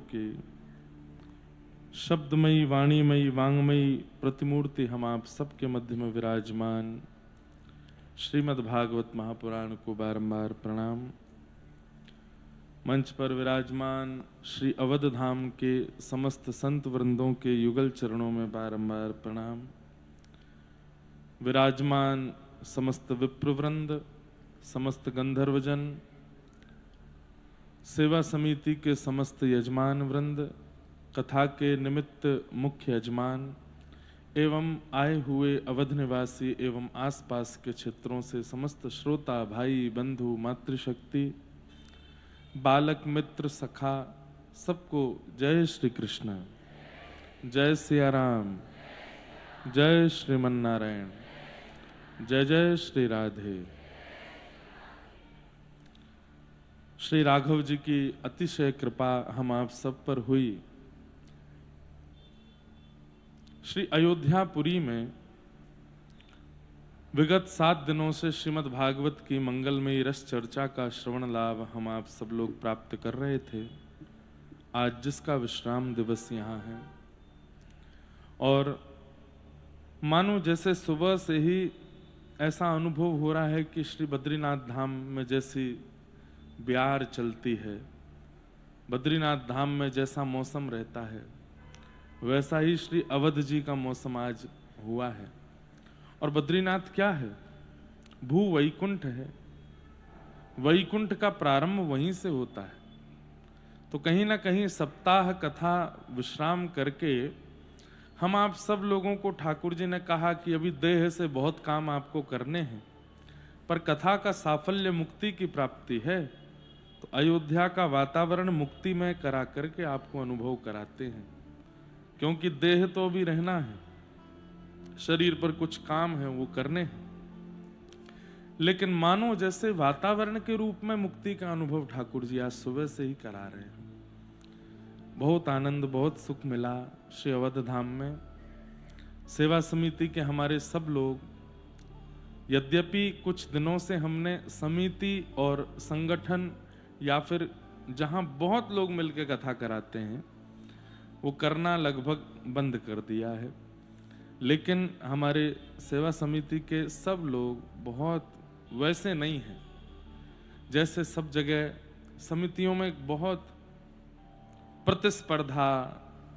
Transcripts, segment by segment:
की शब्दमयी वाणीमयी वांगमयी प्रतिमूर्ति हम आप सबके मध्य में विराजमान श्रीमद् भागवत महापुराण को बारंबार प्रणाम। मंच पर विराजमान श्री अवध धाम के समस्त संत वृंदों के युगल चरणों में बारंबार प्रणाम। विराजमान समस्त विप्रवृंद, समस्त गंधर्वजन, सेवा समिति के समस्त यजमान वृंद, कथा के निमित्त मुख्य यजमान एवं आए हुए अवध निवासी एवं आसपास के क्षेत्रों से समस्त श्रोता भाई बंधु मातृशक्ति बालक मित्र सखा सबको जय श्री कृष्ण, जय सिया राम, जय श्रीमन नारायण, जय जय श्री राधे। श्री राघव जी की अतिशय कृपा हम आप सब पर हुई। श्री अयोध्यापुरी में विगत 7 दिनों से श्रीमद् भागवत की मंगलमयी रस चर्चा का श्रवण लाभ हम आप सब लोग प्राप्त कर रहे थे, आज जिसका विश्राम दिवस यहाँ है। और मानो जैसे सुबह से ही ऐसा अनुभव हो रहा है कि श्री बद्रीनाथ धाम में जैसी ब्यार चलती है, बद्रीनाथ धाम में जैसा मौसम रहता है, वैसा ही श्री अवध जी का मौसम आज हुआ है। और बद्रीनाथ क्या है? भू वैकुंठ है। वैकुंठ का प्रारंभ वहीं से होता है। तो कहीं ना कहीं सप्ताह कथा विश्राम करके हम आप सब लोगों को ठाकुर जी ने कहा कि अभी देह से बहुत काम आपको करने हैं, पर कथा का साफल्य मुक्ति की प्राप्ति है, तो अयोध्या का वातावरण मुक्ति में करा करके आपको अनुभव कराते हैं। क्योंकि देह तो भी रहना है, शरीर पर कुछ काम है वो करने हैं, लेकिन मानो जैसे वातावरण के रूप में मुक्ति का अनुभव ठाकुर जी आज सुबह से ही करा रहे हैं। बहुत आनंद, बहुत सुख मिला श्री अवध धाम में। सेवा समिति के हमारे सब लोग, यद्यपि कुछ दिनों से हमने समिति और संगठन या फिर जहां बहुत लोग मिलकर कथा कराते हैं वो करना लगभग बंद कर दिया है, लेकिन हमारे सेवा समिति के सब लोग बहुत वैसे नहीं हैं जैसे सब जगह समितियों में बहुत प्रतिस्पर्धा,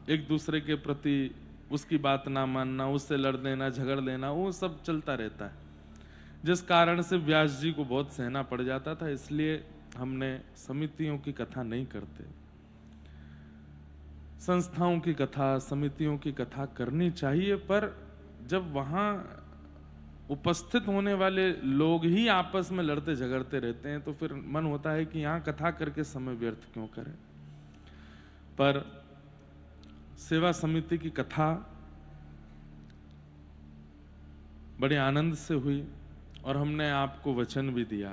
एक दूसरे के प्रति उसकी बात ना मानना, उससे लड़ देना, झगड़ लेना, वो सब चलता रहता है, जिस कारण से व्यास जी को बहुत सहना पड़ जाता था। इसलिए हमने समितियों की कथा नहीं करते। संस्थाओं की कथा, समितियों की कथा करनी चाहिए, पर जब वहां उपस्थित होने वाले लोग ही आपस में लड़ते झगड़ते रहते हैं तो फिर मन होता है कि यहां कथा करके समय व्यर्थ क्यों करें। पर सेवा समिति की कथा बड़े आनंद से हुई और हमने आपको वचन भी दिया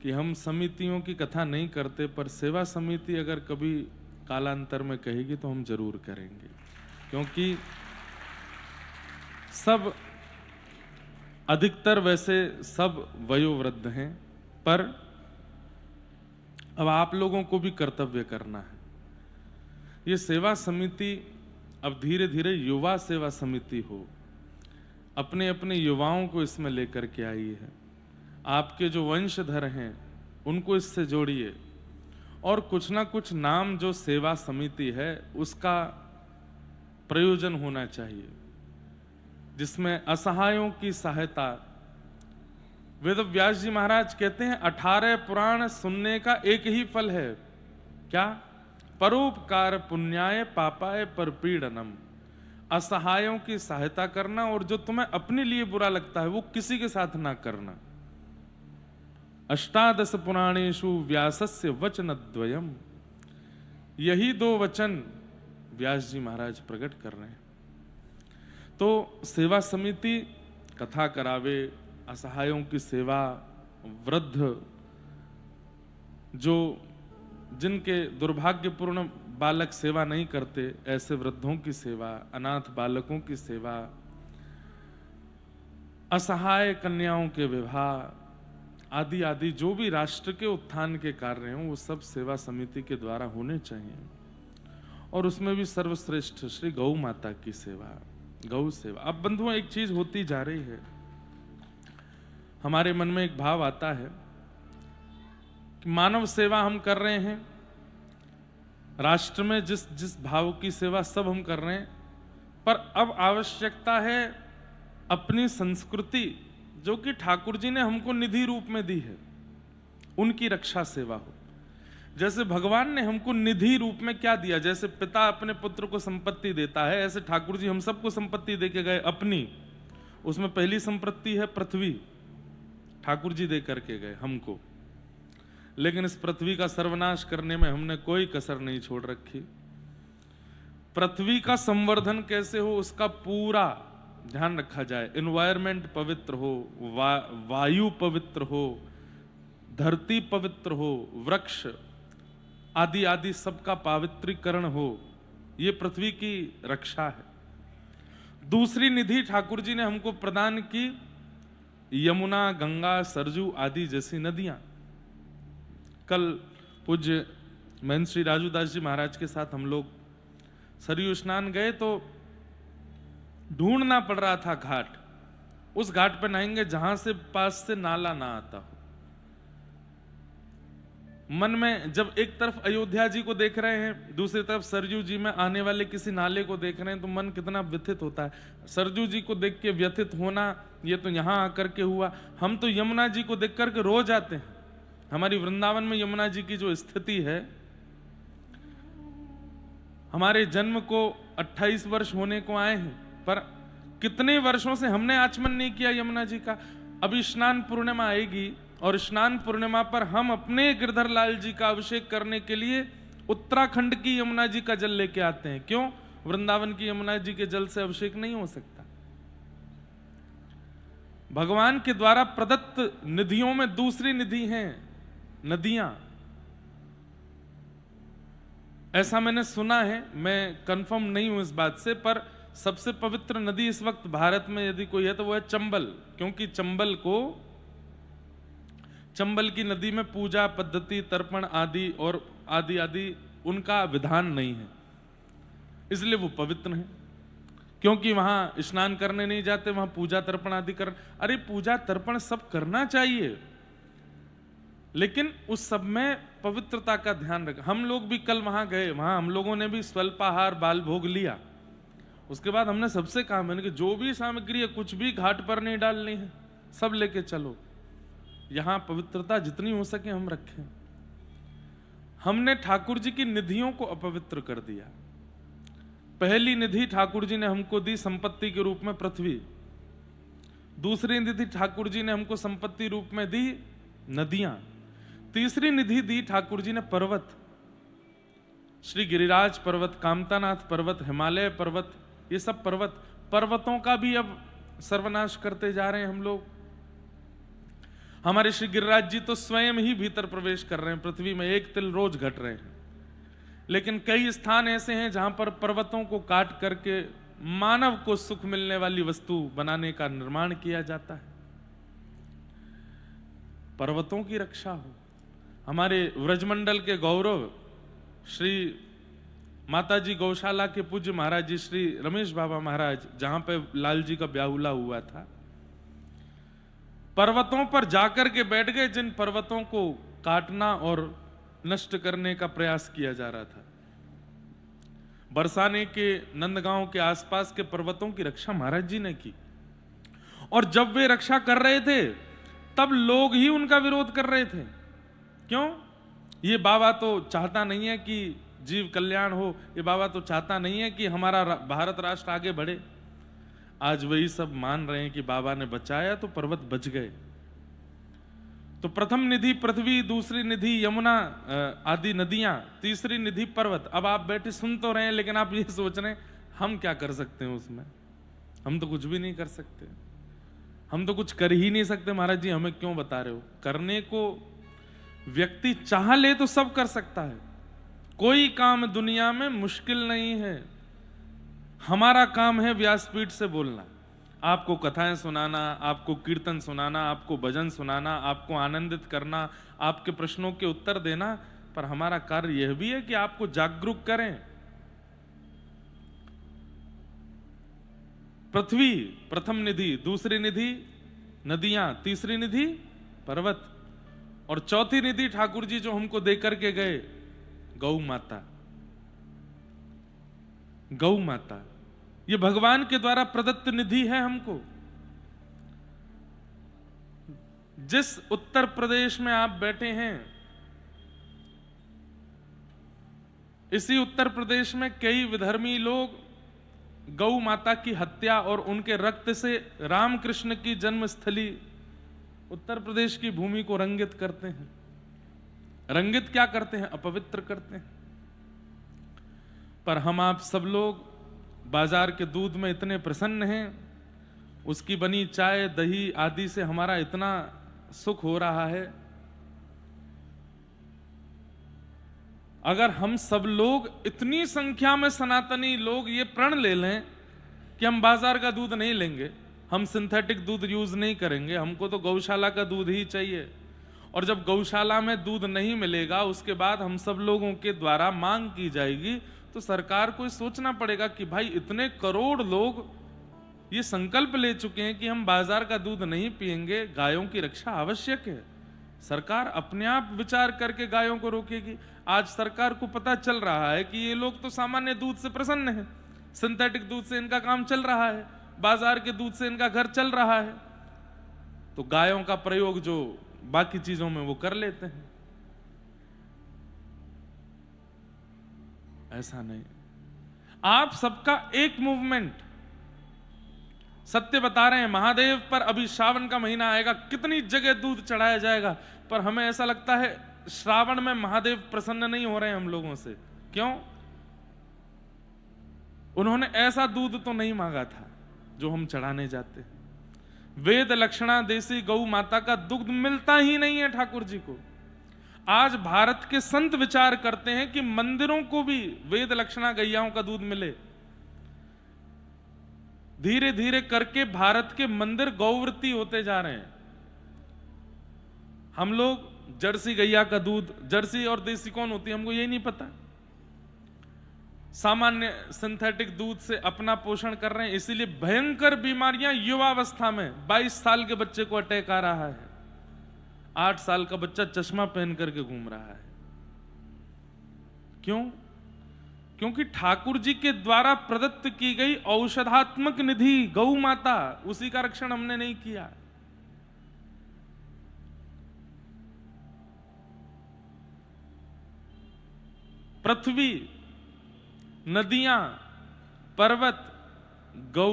कि हम समितियों की कथा नहीं करते, पर सेवा समिति अगर कभी कालांतर में कहेगी तो हम जरूर करेंगे, क्योंकि सब अधिकतर वैसे सब वयोवृद्ध हैं, पर अब आप लोगों को भी कर्तव्य करना है। ये सेवा समिति अब धीरे धीरे युवा सेवा समिति हो, अपने अपने युवाओं को इसमें लेकर के आई है। आपके जो वंशधर हैं उनको इससे जोड़िए, और कुछ ना कुछ नाम जो सेवा समिति है उसका प्रयोजन होना चाहिए, जिसमें असहायों की सहायता। वेद व्यास जी महाराज कहते हैं 18 पुराण सुनने का एक ही फल है, क्या? परोपकार पुण्याय पापाय परपीड़नम। असहायों की सहायता करना, और जो तुम्हें अपने लिए बुरा लगता है वो किसी के साथ ना करना। 18 पुराणेषु व्यासस्य वचनद्वयम्, यही 2 वचन व्यास जी महाराज प्रकट कर रहे हैं। तो सेवा समिति कथा करावे, असहायों की सेवा, वृद्ध जो जिनके दुर्भाग्यपूर्ण बालक सेवा नहीं करते, ऐसे वृद्धों की सेवा, अनाथ बालकों की सेवा, असहाय कन्याओं के विवाह आदि आदि जो भी राष्ट्र के उत्थान के कार्य हैं वो सब सेवा समिति के द्वारा होने चाहिए। और उसमें भी सर्वश्रेष्ठ श्री गौ माता की सेवा, गौ सेवा। अब बंधुओं एक चीज होती जा रही है, हमारे मन में एक भाव आता है कि मानव सेवा हम कर रहे हैं, राष्ट्र में जिस जिस भाव की सेवा सब हम कर रहे हैं, पर अब आवश्यकता है अपनी संस्कृति जो कि ठाकुर जी ने हमको निधि रूप में दी है, उनकी रक्षा सेवा हो। जैसे भगवान ने हमको निधि रूप में क्या दिया, जैसे पिता अपने पुत्र को संपत्ति देता है, ऐसे ठाकुर जी हम सबको संपत्ति देके गए अपनी। उसमें पहली संपत्ति है पृथ्वी, ठाकुर जी दे करके गए हमको, लेकिन इस पृथ्वी का सर्वनाश करने में हमने कोई कसर नहीं छोड़ रखी। पृथ्वी का संवर्धन कैसे हो उसका पूरा ध्यान रखा जाए, एनवायरमेंट पवित्र हो, वायु पवित्र हो, धरती पवित्र हो, वृक्ष आदि आदि सबका पवित्रीकरण हो, ये पृथ्वी की रक्षा है। दूसरी निधि ठाकुर जी ने हमको प्रदान की यमुना, गंगा, सरजू आदि जैसी नदियां। कल पूज्य महंत श्री राजूदास जी महाराज के साथ हम लोग सरयू स्नान गए तो ढूंढना पड़ रहा था घाट, उस घाट पे नहाएंगे जहां से पास से नाला ना आता हो। मन में जब एक तरफ अयोध्या जी को देख रहे हैं, दूसरी तरफ सरजू जी में आने वाले किसी नाले को देख रहे हैं, तो मन कितना व्यथित होता है। सरजू जी को देख के व्यथित होना ये तो यहां आकर के हुआ, हम तो यमुना जी को देख करके रोज आते हैं। हमारी वृंदावन में यमुना जी की जो स्थिति है, हमारे जन्म को 28 वर्ष होने को आए हैं, पर कितने वर्षों से हमने आचमन नहीं किया यमुना जी का। अभी स्नान पूर्णिमा आएगी और स्नान पूर्णिमा पर हम अपने गिरधर लाल जी का अभिषेक करने के लिए उत्तराखंड की यमुना जी का जल लेके आते हैं। क्यों? वृंदावन की यमुना जी के जल से अभिषेक नहीं हो सकता। भगवान के द्वारा प्रदत्त निधियों में दूसरी निधि है नदियां। ऐसा मैंने सुना है, मैं कंफर्म नहीं हूं इस बात से, पर सबसे पवित्र नदी इस वक्त भारत में यदि कोई है तो वो है चंबल, क्योंकि चंबल की नदी में पूजा पद्धति, तर्पण आदि और आदि आदि उनका विधान नहीं है, इसलिए वो पवित्र है। क्योंकि वहां स्नान करने नहीं जाते, वहां पूजा तर्पण आदि कर। अरे पूजा तर्पण सब करना चाहिए, लेकिन उस सब में पवित्रता का ध्यान रखें। हम लोग भी कल वहां गए, वहां हम लोगों ने भी स्वल्पाहार बाल भोग लिया। उसके बाद हमने सबसे कहा, मैंने कि जो भी सामग्री है कुछ भी घाट पर नहीं डालनी है, सब लेके चलो, यहां पवित्रता जितनी हो सके हम रखें। हमने ठाकुर जी की निधियों को अपवित्र कर दिया। पहली निधि ठाकुर जी ने हमको दी संपत्ति के रूप में पृथ्वी, दूसरी निधि ठाकुर जी ने हमको संपत्ति रूप में दी नदियां, तीसरी निधि दी ठाकुर जी ने पर्वत, श्री गिरिराज पर्वत, कामतानाथ पर्वत, हिमालय पर्वत, ये सब पर्वतों का भी अब सर्वनाश करते जा रहे हैं हम लोग। हमारे श्री गिरिराज जी तो स्वयं ही भीतर प्रवेश कर रहे हैं, पृथ्वी में एक तिल रोज घट रहे हैं। लेकिन कई स्थान ऐसे हैं जहां पर पर्वतों को काट करके मानव को सुख मिलने वाली वस्तु बनाने का निर्माण किया जाता है। पर्वतों की रक्षा हो। हमारे व्रजमंडल के गौरव श्री माताजी गौशाला के पूज्य महाराज जी श्री रमेश बाबा महाराज, जहां पे लाल जी का ब्याहुला हुआ था, पर्वतों पर जाकर के बैठ गए, जिन पर्वतों को काटना और नष्ट करने का प्रयास किया जा रहा था। बरसाने के नंदगांव के आसपास के पर्वतों की रक्षा महाराज जी ने की, और जब वे रक्षा कर रहे थे तब लोग ही उनका विरोध कर रहे थे। क्यों? ये बाबा तो चाहता नहीं है कि जीव कल्याण हो, ये बाबा तो चाहता नहीं है कि हमारा भारत राष्ट्र आगे बढ़े। आज वही सब मान रहे हैं कि बाबा ने बचाया तो पर्वत बच गए। तो प्रथम निधि पृथ्वी, दूसरी निधि यमुना आदि नदियां, तीसरी निधि पर्वत। अब आप बैठे सुन तो रहे हैं, लेकिन आप ये सोच रहे हैं हम क्या कर सकते हैं उसमें? हम तो कुछ भी नहीं कर सकते, हम तो कुछ कर ही नहीं सकते। महाराज जी हमें क्यों बता रहे हो? करने को व्यक्ति चाह ले तो सब कर सकता है। कोई काम दुनिया में मुश्किल नहीं है। हमारा काम है व्यासपीठ से बोलना, आपको कथाएं सुनाना, आपको कीर्तन सुनाना, आपको भजन सुनाना, आपको आनंदित करना, आपके प्रश्नों के उत्तर देना। पर हमारा कार्य यह भी है कि आपको जागरूक करें, पृथ्वी प्रथम निधि, दूसरी निधि नदियां, तीसरी निधि पर्वत, और चौथी निधि ठाकुर जी जो हमको देकर के गए, गौ माता। गौ माता ये भगवान के द्वारा प्रदत्त निधि है हमको। जिस उत्तर प्रदेश में आप बैठे हैं, इसी उत्तर प्रदेश में कई विधर्मी लोग गौ माता की हत्या और उनके रक्त से रामकृष्ण की जन्मस्थली उत्तर प्रदेश की भूमि को रंगित करते हैं। रंगित क्या करते हैं? अपवित्र करते हैं। पर हम आप सब लोग बाजार के दूध में इतने प्रसन्न हैं, उसकी बनी चाय दही आदि से हमारा इतना सुख हो रहा है। अगर हम सब लोग इतनी संख्या में सनातनी लोग ये प्रण ले लें कि हम बाजार का दूध नहीं लेंगे, हम सिंथेटिक दूध यूज नहीं करेंगे, हमको तो गौशाला का दूध ही चाहिए, और जब गौशाला में दूध नहीं मिलेगा उसके बाद हम सब लोगों के द्वारा मांग की जाएगी, तो सरकार को सोचना पड़ेगा कि भाई इतने करोड़ लोग ये संकल्प ले चुके हैं कि हम बाजार का दूध नहीं पिएंगे, गायों की रक्षा आवश्यक है। सरकार अपने आप विचार करके गायों को रोकेगी। आज सरकार को पता चल रहा है कि ये लोग तो सामान्य दूध से प्रसन्न हैं, सिंथेटिक दूध से इनका काम चल रहा है, बाजार के दूध से इनका घर चल रहा है, तो गायों का प्रयोग जो बाकी चीजों में वो कर लेते हैं। ऐसा नहीं। आप सबका एक मूवमेंट, सत्य बता रहे हैं, महादेव पर अभी श्रावण का महीना आएगा, कितनी जगह दूध चढ़ाया जाएगा, पर हमें ऐसा लगता है श्रावण में महादेव प्रसन्न नहीं हो रहे हैं हम लोगों से। क्यों? उन्होंने ऐसा दूध तो नहीं मांगा था जो हम चढ़ाने जाते हैं। वेद लक्षणा देसी गौ माता का दुग्ध मिलता ही नहीं है ठाकुर जी को। आज भारत के संत विचार करते हैं कि मंदिरों को भी वेद लक्षणा गैयाओं का दूध मिले। धीरे धीरे करके भारत के मंदिर गौवृत्ति होते जा रहे हैं। हम लोग जर्सी गैया का दूध, जर्सी और देसी कौन होती है हमको यही नहीं पता, सामान्य सिंथेटिक दूध से अपना पोषण कर रहे हैं। इसीलिए भयंकर बीमारियां युवावस्था में, 22 साल के बच्चे को अटैक आ रहा है, 8 साल का बच्चा चश्मा पहन करके घूम रहा है। क्यों? क्योंकि ठाकुर जी के द्वारा प्रदत्त की गई औषधात्मक निधि गौ माता, उसी का रक्षण हमने नहीं किया। पृथ्वी, नदियां, पर्वत, गौ,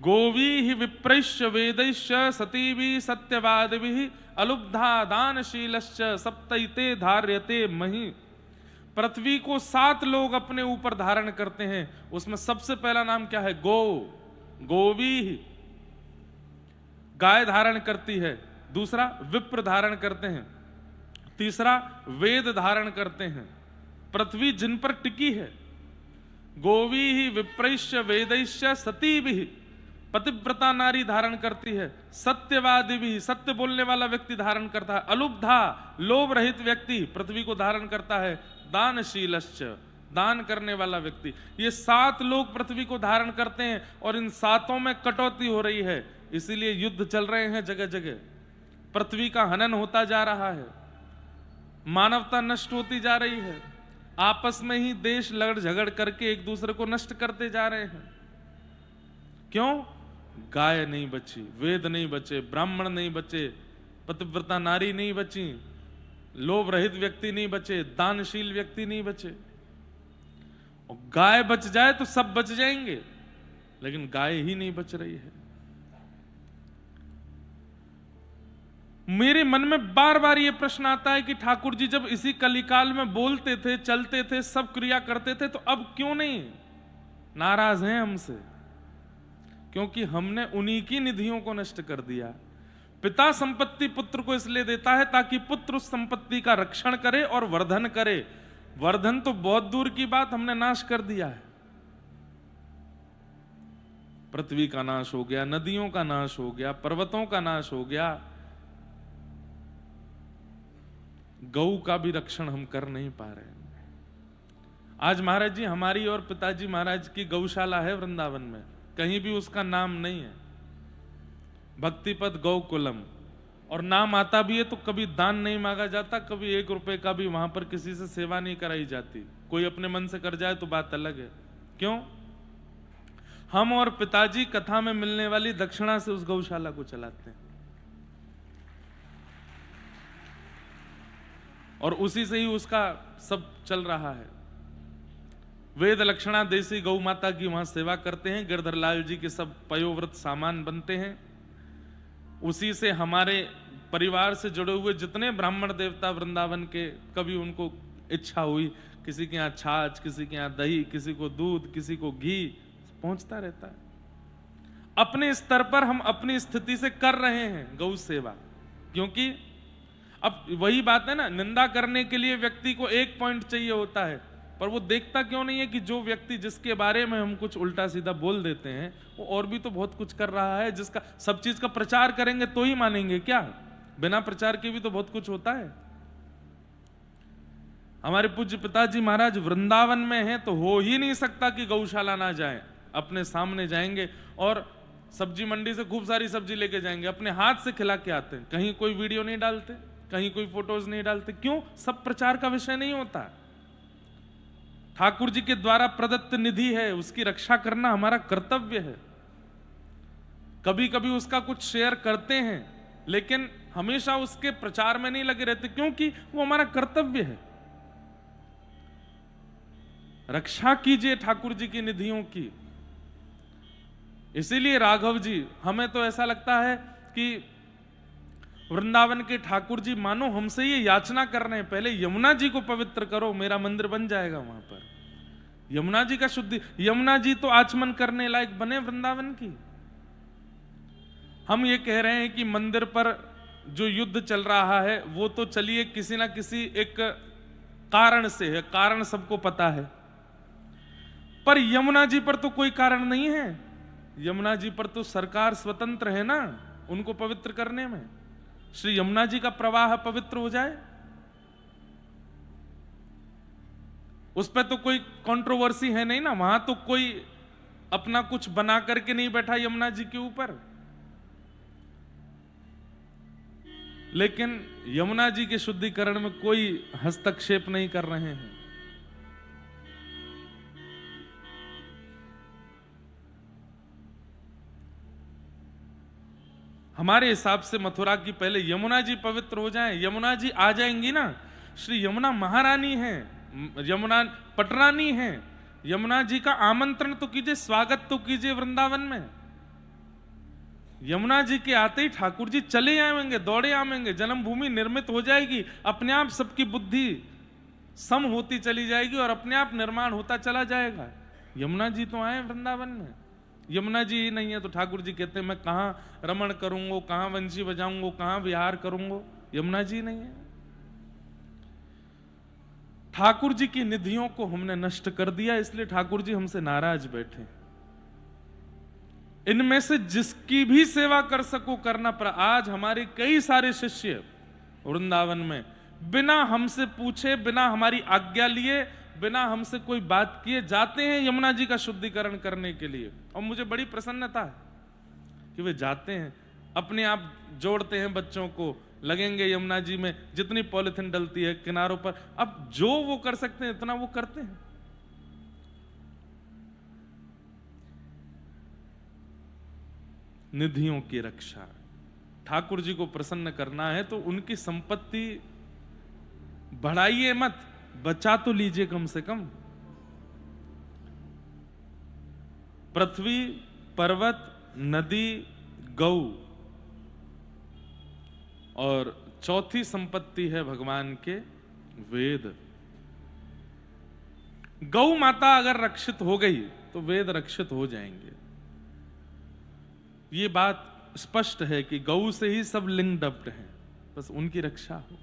गोवी ही विप्रैश्य वेदैश्य सतीभि सत्यवादिभि अलुब्धा दानशीलश्च सप्तैते धार्यते मही। पृथ्वी को 7 लोग अपने ऊपर धारण करते हैं। उसमें सबसे पहला नाम क्या है? गौ। गोवी, गाय धारण करती है। दूसरा विप्र धारण करते हैं। तीसरा वेद धारण करते हैं। पृथ्वी जिन पर टिकी है। गोवी ही विप्रैश्य वेदैश्य सती भी, पतिव्रता नारी धारण करती है। सत्यवादी भी, सत्य बोलने वाला व्यक्ति धारण करता है। अलुब्धा, लोभ रहित व्यक्ति पृथ्वी को धारण करता है। दानशीलश्च, दान करने वाला व्यक्ति। ये 7 लोग पृथ्वी को धारण करते हैं और इन 7 में कटौती हो रही है। इसीलिए युद्ध चल रहे हैं जगह जगह। पृथ्वी का हनन होता जा रहा है, मानवता नष्ट होती जा रही है। आपस में ही देश लड़ झगड़ करके एक दूसरे को नष्ट करते जा रहे हैं। क्यों? गाय नहीं बची, वेद नहीं बचे, ब्राह्मण नहीं बचे, पतिव्रता नारी नहीं बची, लोभ रहित व्यक्ति नहीं बचे, दानशील व्यक्ति नहीं बचे। और गाय बच जाए तो सब बच जाएंगे, लेकिन गाय ही नहीं बच रही है। मेरे मन में बार बार यह प्रश्न आता है कि ठाकुर जी जब इसी कलिकाल में बोलते थे, चलते थे, सब क्रिया करते थे, तो अब क्यों नहीं नाराज हैं हमसे? क्योंकि हमने उन्हीं की निधियों को नष्ट कर दिया। पिता संपत्ति पुत्र को इसलिए देता है ताकि पुत्र उस संपत्ति का रक्षण करे और वर्धन करे। वर्धन तो बहुत दूर की बात, हमने नाश कर दिया है। पृथ्वी का नाश हो गया, नदियों का नाश हो गया, पर्वतों का नाश हो गया, गौ का भी रक्षण हम कर नहीं पा रहे। आज महाराज जी हमारी और पिताजी महाराज की गौशाला है वृंदावन में, कहीं भी उसका नाम नहीं है, भक्तिपद गौकुलम, और नाम आता भी है तो कभी दान नहीं मांगा जाता, कभी 1 रुपए का भी वहां पर किसी से सेवा नहीं कराई जाती। कोई अपने मन से कर जाए तो बात अलग है। क्यों? हम और पिताजी कथा में मिलने वाली दक्षिणा से उस गौशाला को चलाते हैं, और उसी से ही उसका सब चल रहा है। वेद लक्षणा देसी गौ माता की वहां सेवा करते हैं, गिरधर लाल जी के सब पयोव्रत सामान बनते हैं। उसी से हमारे परिवार से जुड़े हुए जितने ब्राह्मण देवता वृंदावन के, कभी उनको इच्छा हुई, किसी के यहाँ छाछ, किसी के यहाँ दही, किसी को दूध, किसी को घी, पहुंचता रहता है। अपने स्तर पर हम अपनी स्थिति से कर रहे हैं गौ सेवा, क्योंकि अब वही बात है ना, निंदा करने के लिए व्यक्ति को 1 पॉइंट चाहिए होता है, पर वो देखता क्यों नहीं है कि जो व्यक्ति जिसके बारे में हम कुछ उल्टा सीधा बोल देते हैं वो और भी तो बहुत कुछ कर रहा है, जिसका सब चीज का प्रचार करेंगे तो ही मानेंगे क्या? बिना प्रचार के भी तो बहुत कुछ होता है। हमारे पूज्य पिताजी महाराज वृंदावन में हैं तो हो ही नहीं सकता कि गौशाला ना जाएं। अपने सामने जाएंगे और सब्जी मंडी से खूब सारी सब्जी लेके जाएंगे, अपने हाथ से खिला के आते हैं। कहीं कोई वीडियो नहीं डालते, कहीं कोई फोटोज नहीं डालते। क्यों? सब प्रचार का विषय नहीं होता। ठाकुर जी के द्वारा प्रदत्त निधि है, उसकी रक्षा करना हमारा कर्तव्य है। कभी कभी उसका कुछ शेयर करते हैं, लेकिन हमेशा उसके प्रचार में नहीं लगे रहते, क्योंकि वो हमारा कर्तव्य है। रक्षा कीजिए ठाकुर जी की निधियों की। इसीलिए राघव जी, हमें तो ऐसा लगता है कि वृंदावन के ठाकुर जी मानो हमसे ये याचना कर रहे हैं, पहले यमुना जी को पवित्र करो, मेरा मंदिर बन जाएगा वहां पर। यमुना जी का शुद्धि, यमुना जी तो आचमन करने लायक बने वृंदावन की। हम ये कह रहे हैं कि मंदिर पर जो युद्ध चल रहा है वो तो चलिए किसी ना किसी एक कारण से है, कारण सबको पता है, पर यमुना जी पर तो कोई कारण नहीं है। यमुना जी पर तो सरकार स्वतंत्र है ना उनको पवित्र करने में। श्री यमुना जी का प्रवाह पवित्र हो जाए, उस पर तो कोई कंट्रोवर्सी है नहीं ना, वहां तो कोई अपना कुछ बना करके नहीं बैठा यमुना जी के ऊपर। लेकिन यमुना जी के शुद्धिकरण में कोई हस्तक्षेप नहीं कर रहे हैं। हमारे हिसाब से मथुरा की पहले यमुना जी पवित्र हो जाएं। यमुना जी आ जाएंगी ना, श्री यमुना महारानी है, यमुना पटरानी है। यमुना जी का आमंत्रण तो कीजिए, स्वागत तो कीजिए वृंदावन में। यमुना जी के आते ही ठाकुर जी चले आएंगे, दौड़े आएंगे, जन्मभूमि निर्मित हो जाएगी, अपने आप सबकी बुद्धि सम होती चली जाएगी और अपने आप निर्माण होता चला जाएगा। यमुना जी तो आए वृंदावन में। यमुना जी ही नहीं है तो ठाकुर जी कहते हैं मैं कहां रमण करूंगा, कहां वंशी बजाऊंगा, कहां विहार करूंगा। यमुना जी नहीं है। ठाकुर जी की निधियों को हमने नष्ट कर दिया, इसलिए ठाकुर जी हमसे नाराज बैठे। इनमें से जिसकी भी सेवा कर सको करना। पर आज हमारे कई सारे शिष्य वृंदावन में बिना हमसे पूछे, बिना हमारी आज्ञा लिए, बिना हमसे कोई बात किए जाते हैं यमुना जी का शुद्धिकरण करने के लिए। और मुझे बड़ी प्रसन्नता है कि वे जाते हैं, अपने आप जोड़ते हैं बच्चों को, लगेंगे यमुना जी में, जितनी पॉलिथीन डलती है किनारों पर, अब जो वो कर सकते हैं इतना वो करते हैं। निधियों की रक्षा, ठाकुर जी को प्रसन्न करना है तो उनकी संपत्ति बढ़ाइए मत, बचा तो लीजिए कम से कम। पृथ्वी, पर्वत, नदी, गौ, और चौथी संपत्ति है भगवान के वेद। गौ माता अगर रक्षित हो गई तो वेद रक्षित हो जाएंगे। ये बात स्पष्ट है कि गौ से ही सब लिंग डप्ट हैं, बस उनकी रक्षा हो।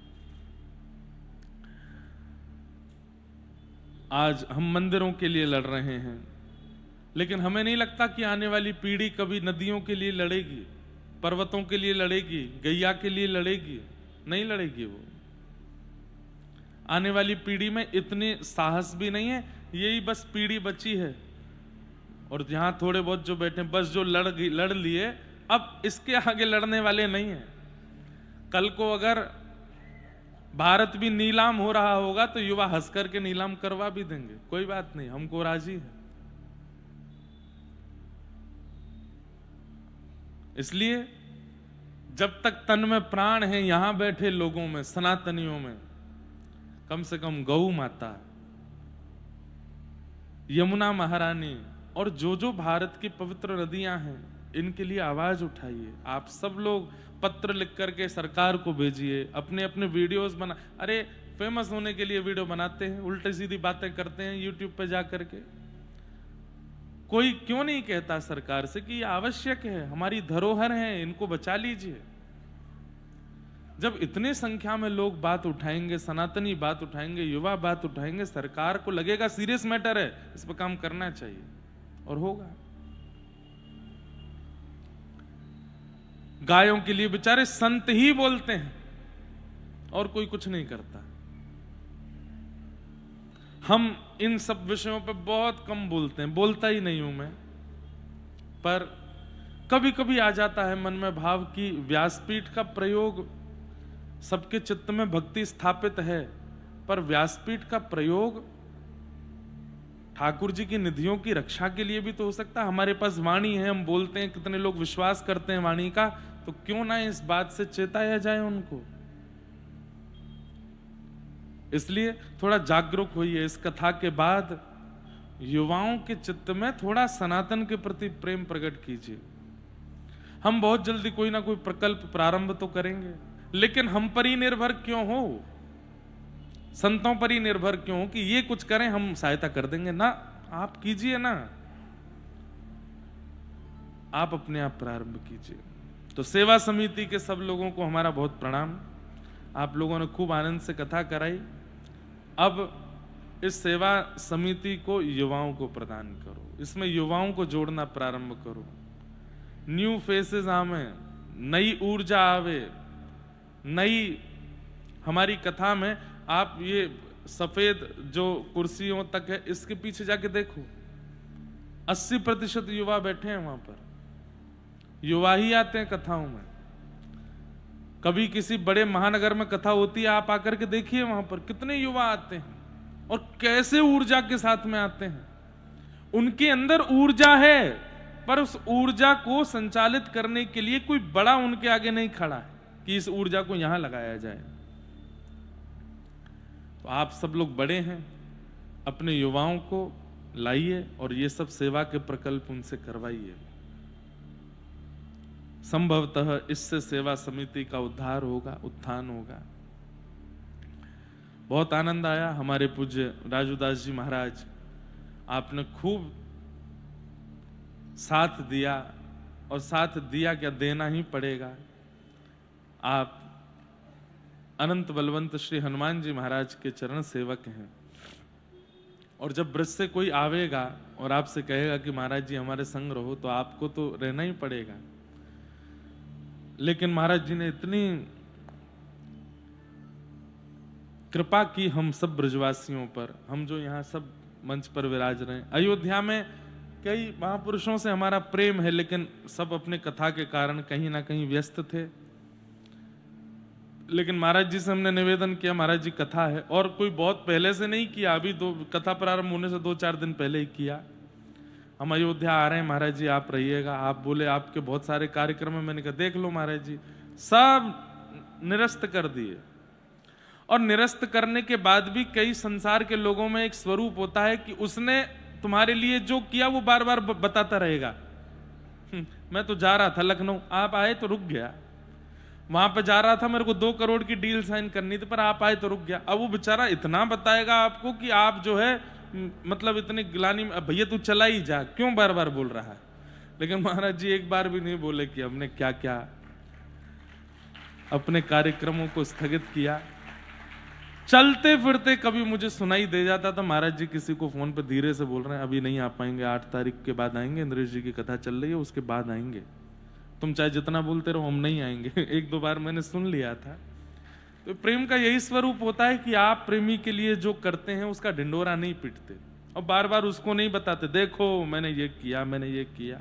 आज हम मंदिरों के लिए लड़ रहे हैं, लेकिन हमें नहीं लगता कि आने वाली पीढ़ी कभी नदियों के लिए लड़ेगी, पर्वतों के लिए लड़ेगी, गैया के लिए लड़ेगी। नहीं लड़ेगी वो। आने वाली पीढ़ी में इतने साहस भी नहीं है, यही बस पीढ़ी बची है, और यहां थोड़े बहुत जो बैठे बस जो लड़ लिए, अब इसके आगे लड़ने वाले नहीं है। कल को अगर भारत भी नीलाम हो रहा होगा तो युवा हंस करके नीलाम करवा भी देंगे, कोई बात नहीं, हमको राजी है। इसलिए जब तक तन में प्राण है यहां बैठे लोगों में, सनातनियों में, कम से कम गौ माता, यमुना महारानी और जो भारत की पवित्र नदियां हैं, इनके लिए आवाज उठाइए। आप सब लोग पत्र लिख करके सरकार को भेजिए, अपने अपने वीडियोस बना, अरे फेमस होने के लिए वीडियो बनाते हैं, उल्टे सीधी बातें करते हैं यूट्यूब पे जा करके। कोई क्यों नहीं कहता सरकार से कि ये आवश्यक है, हमारी धरोहर है, इनको बचा लीजिए। जब इतने संख्या में लोग बात उठाएंगे, सनातनी बात उठाएंगे, युवा बात उठाएंगे, सरकार को लगेगा सीरियस मैटर है, इस पर काम करना चाहिए, और होगा। गायों के लिए बेचारे संत ही बोलते हैं और कोई कुछ नहीं करता। हम इन सब विषयों पे बहुत कम बोलते हैं, बोलता ही नहीं हूं मैं, पर कभी कभी आ जाता है मन में भाव कि व्यासपीठ का प्रयोग, सबके चित्त में भक्ति स्थापित है, पर व्यासपीठ का प्रयोग ठाकुर जी की निधियों की रक्षा के लिए भी तो हो सकता है। हमारे पास वाणी है, हम बोलते हैं, कितने लोग विश्वास करते हैं वाणी का, तो क्यों ना इस बात से चेताया जाए उनको। इसलिए थोड़ा जागरूक होइए। इस कथा के बाद युवाओं के चित्त में थोड़ा सनातन के प्रति प्रेम प्रकट कीजिए। हम बहुत जल्दी कोई ना कोई प्रकल्प प्रारंभ तो करेंगे, लेकिन हम पर ही निर्भर क्यों हो, संतों पर ही निर्भर क्यों हो कि ये कुछ करें, हम सहायता कर देंगे ना। आप कीजिए ना, आप अपने आप प्रारंभ कीजिए। तो सेवा समिति के सब लोगों को हमारा बहुत प्रणाम। आप लोगों ने खूब आनंद से कथा कराई। अब इस सेवा समिति को युवाओं को प्रदान करो, इसमें युवाओं को जोड़ना प्रारंभ करो। न्यू फेसेस आवे, नई ऊर्जा आवे, नई हमारी कथा में। आप ये सफेद जो कुर्सियों तक है, इसके पीछे जाके देखो, 80% युवा बैठे हैं वहां पर। युवा ही आते हैं कथाओं में। कभी किसी बड़े महानगर में कथा होती है, आप आकर के देखिए वहां पर कितने युवा आते हैं और कैसे ऊर्जा के साथ में आते हैं। उनके अंदर ऊर्जा है, पर उस ऊर्जा को संचालित करने के लिए कोई बड़ा उनके आगे नहीं खड़ा है कि इस ऊर्जा को यहां लगाया जाए। तो आप सब लोग बड़े हैं, अपने युवाओं को लाइए और ये सब सेवा के प्रकल्प उनसे करवाइए। संभवतः इससे सेवा समिति का उद्धार होगा, उत्थान होगा। बहुत आनंद आया। हमारे पूज्य राजूदास जी महाराज, आपने खूब साथ दिया, और साथ दिया क्या, देना ही पड़ेगा। आप अनंत बलवंत श्री हनुमान जी महाराज के चरण सेवक हैं, और जब ब्रज से कोई आवेगा और आपसे कहेगा कि महाराज जी हमारे संग रहो, तो आपको तो रहना ही पड़ेगा। लेकिन महाराज जी ने इतनी कृपा की हम सब ब्रजवासियों पर, हम जो यहाँ सब मंच पर विराज रहे हैं। अयोध्या में कई महापुरुषों से हमारा प्रेम है, लेकिन सब अपने कथा के कारण कहीं ना कहीं व्यस्त थे। लेकिन महाराज जी से हमने निवेदन किया, महाराज जी कथा है, और कोई बहुत पहले से नहीं किया, अभी कथा प्रारंभ होने से 2-4 दिन पहले ही किया। हम अयोध्या आ रहे हैं, महाराज जी आप रहिएगा। आप बोले आपके बहुत सारे कार्यक्रम है। मैंने कहा देख लो महाराज जी, सब निरस्त कर दिए। और निरस्त करने के बाद भी कई संसार के लोगों में एक स्वरूप होता है कि उसने तुम्हारे लिए जो किया वो बार बार बताता रहेगा। मैं तो जा रहा था लखनऊ, आप आए तो रुक गया। वहां पे जा रहा था, मेरे को 2 करोड़ की डील साइन करनी थी, पर आप आए तो रुक गया। अब वो बेचारा इतना बताएगा आपको कि आप जो है मतलब इतनी गिलानी में, भैया तू चला ही जा, क्यों बार बार बोल रहा है। लेकिन महाराज जी एक बार भी नहीं बोले कि हमने क्या क्या अपने कार्यक्रमों को स्थगित किया। चलते फिरते कभी मुझे सुनाई दे जाता था, महाराज जी किसी को फोन पे धीरे से बोल रहे हैं, अभी नहीं आ पाएंगे, 8 तारीख के बाद आएंगे, इंद्रेश जी की कथा चल रही है, उसके बाद आएंगे, तुम चाहे जितना बोलते रहो, हम नहीं आएंगे। 1-2 बार मैंने सुन लिया था। तो प्रेम का यही स्वरूप होता है कि आप प्रेमी के लिए जो करते हैं उसका ढिंडोरा नहीं पीटते, और बार बार उसको नहीं बताते, देखो मैंने ये किया, मैंने ये किया।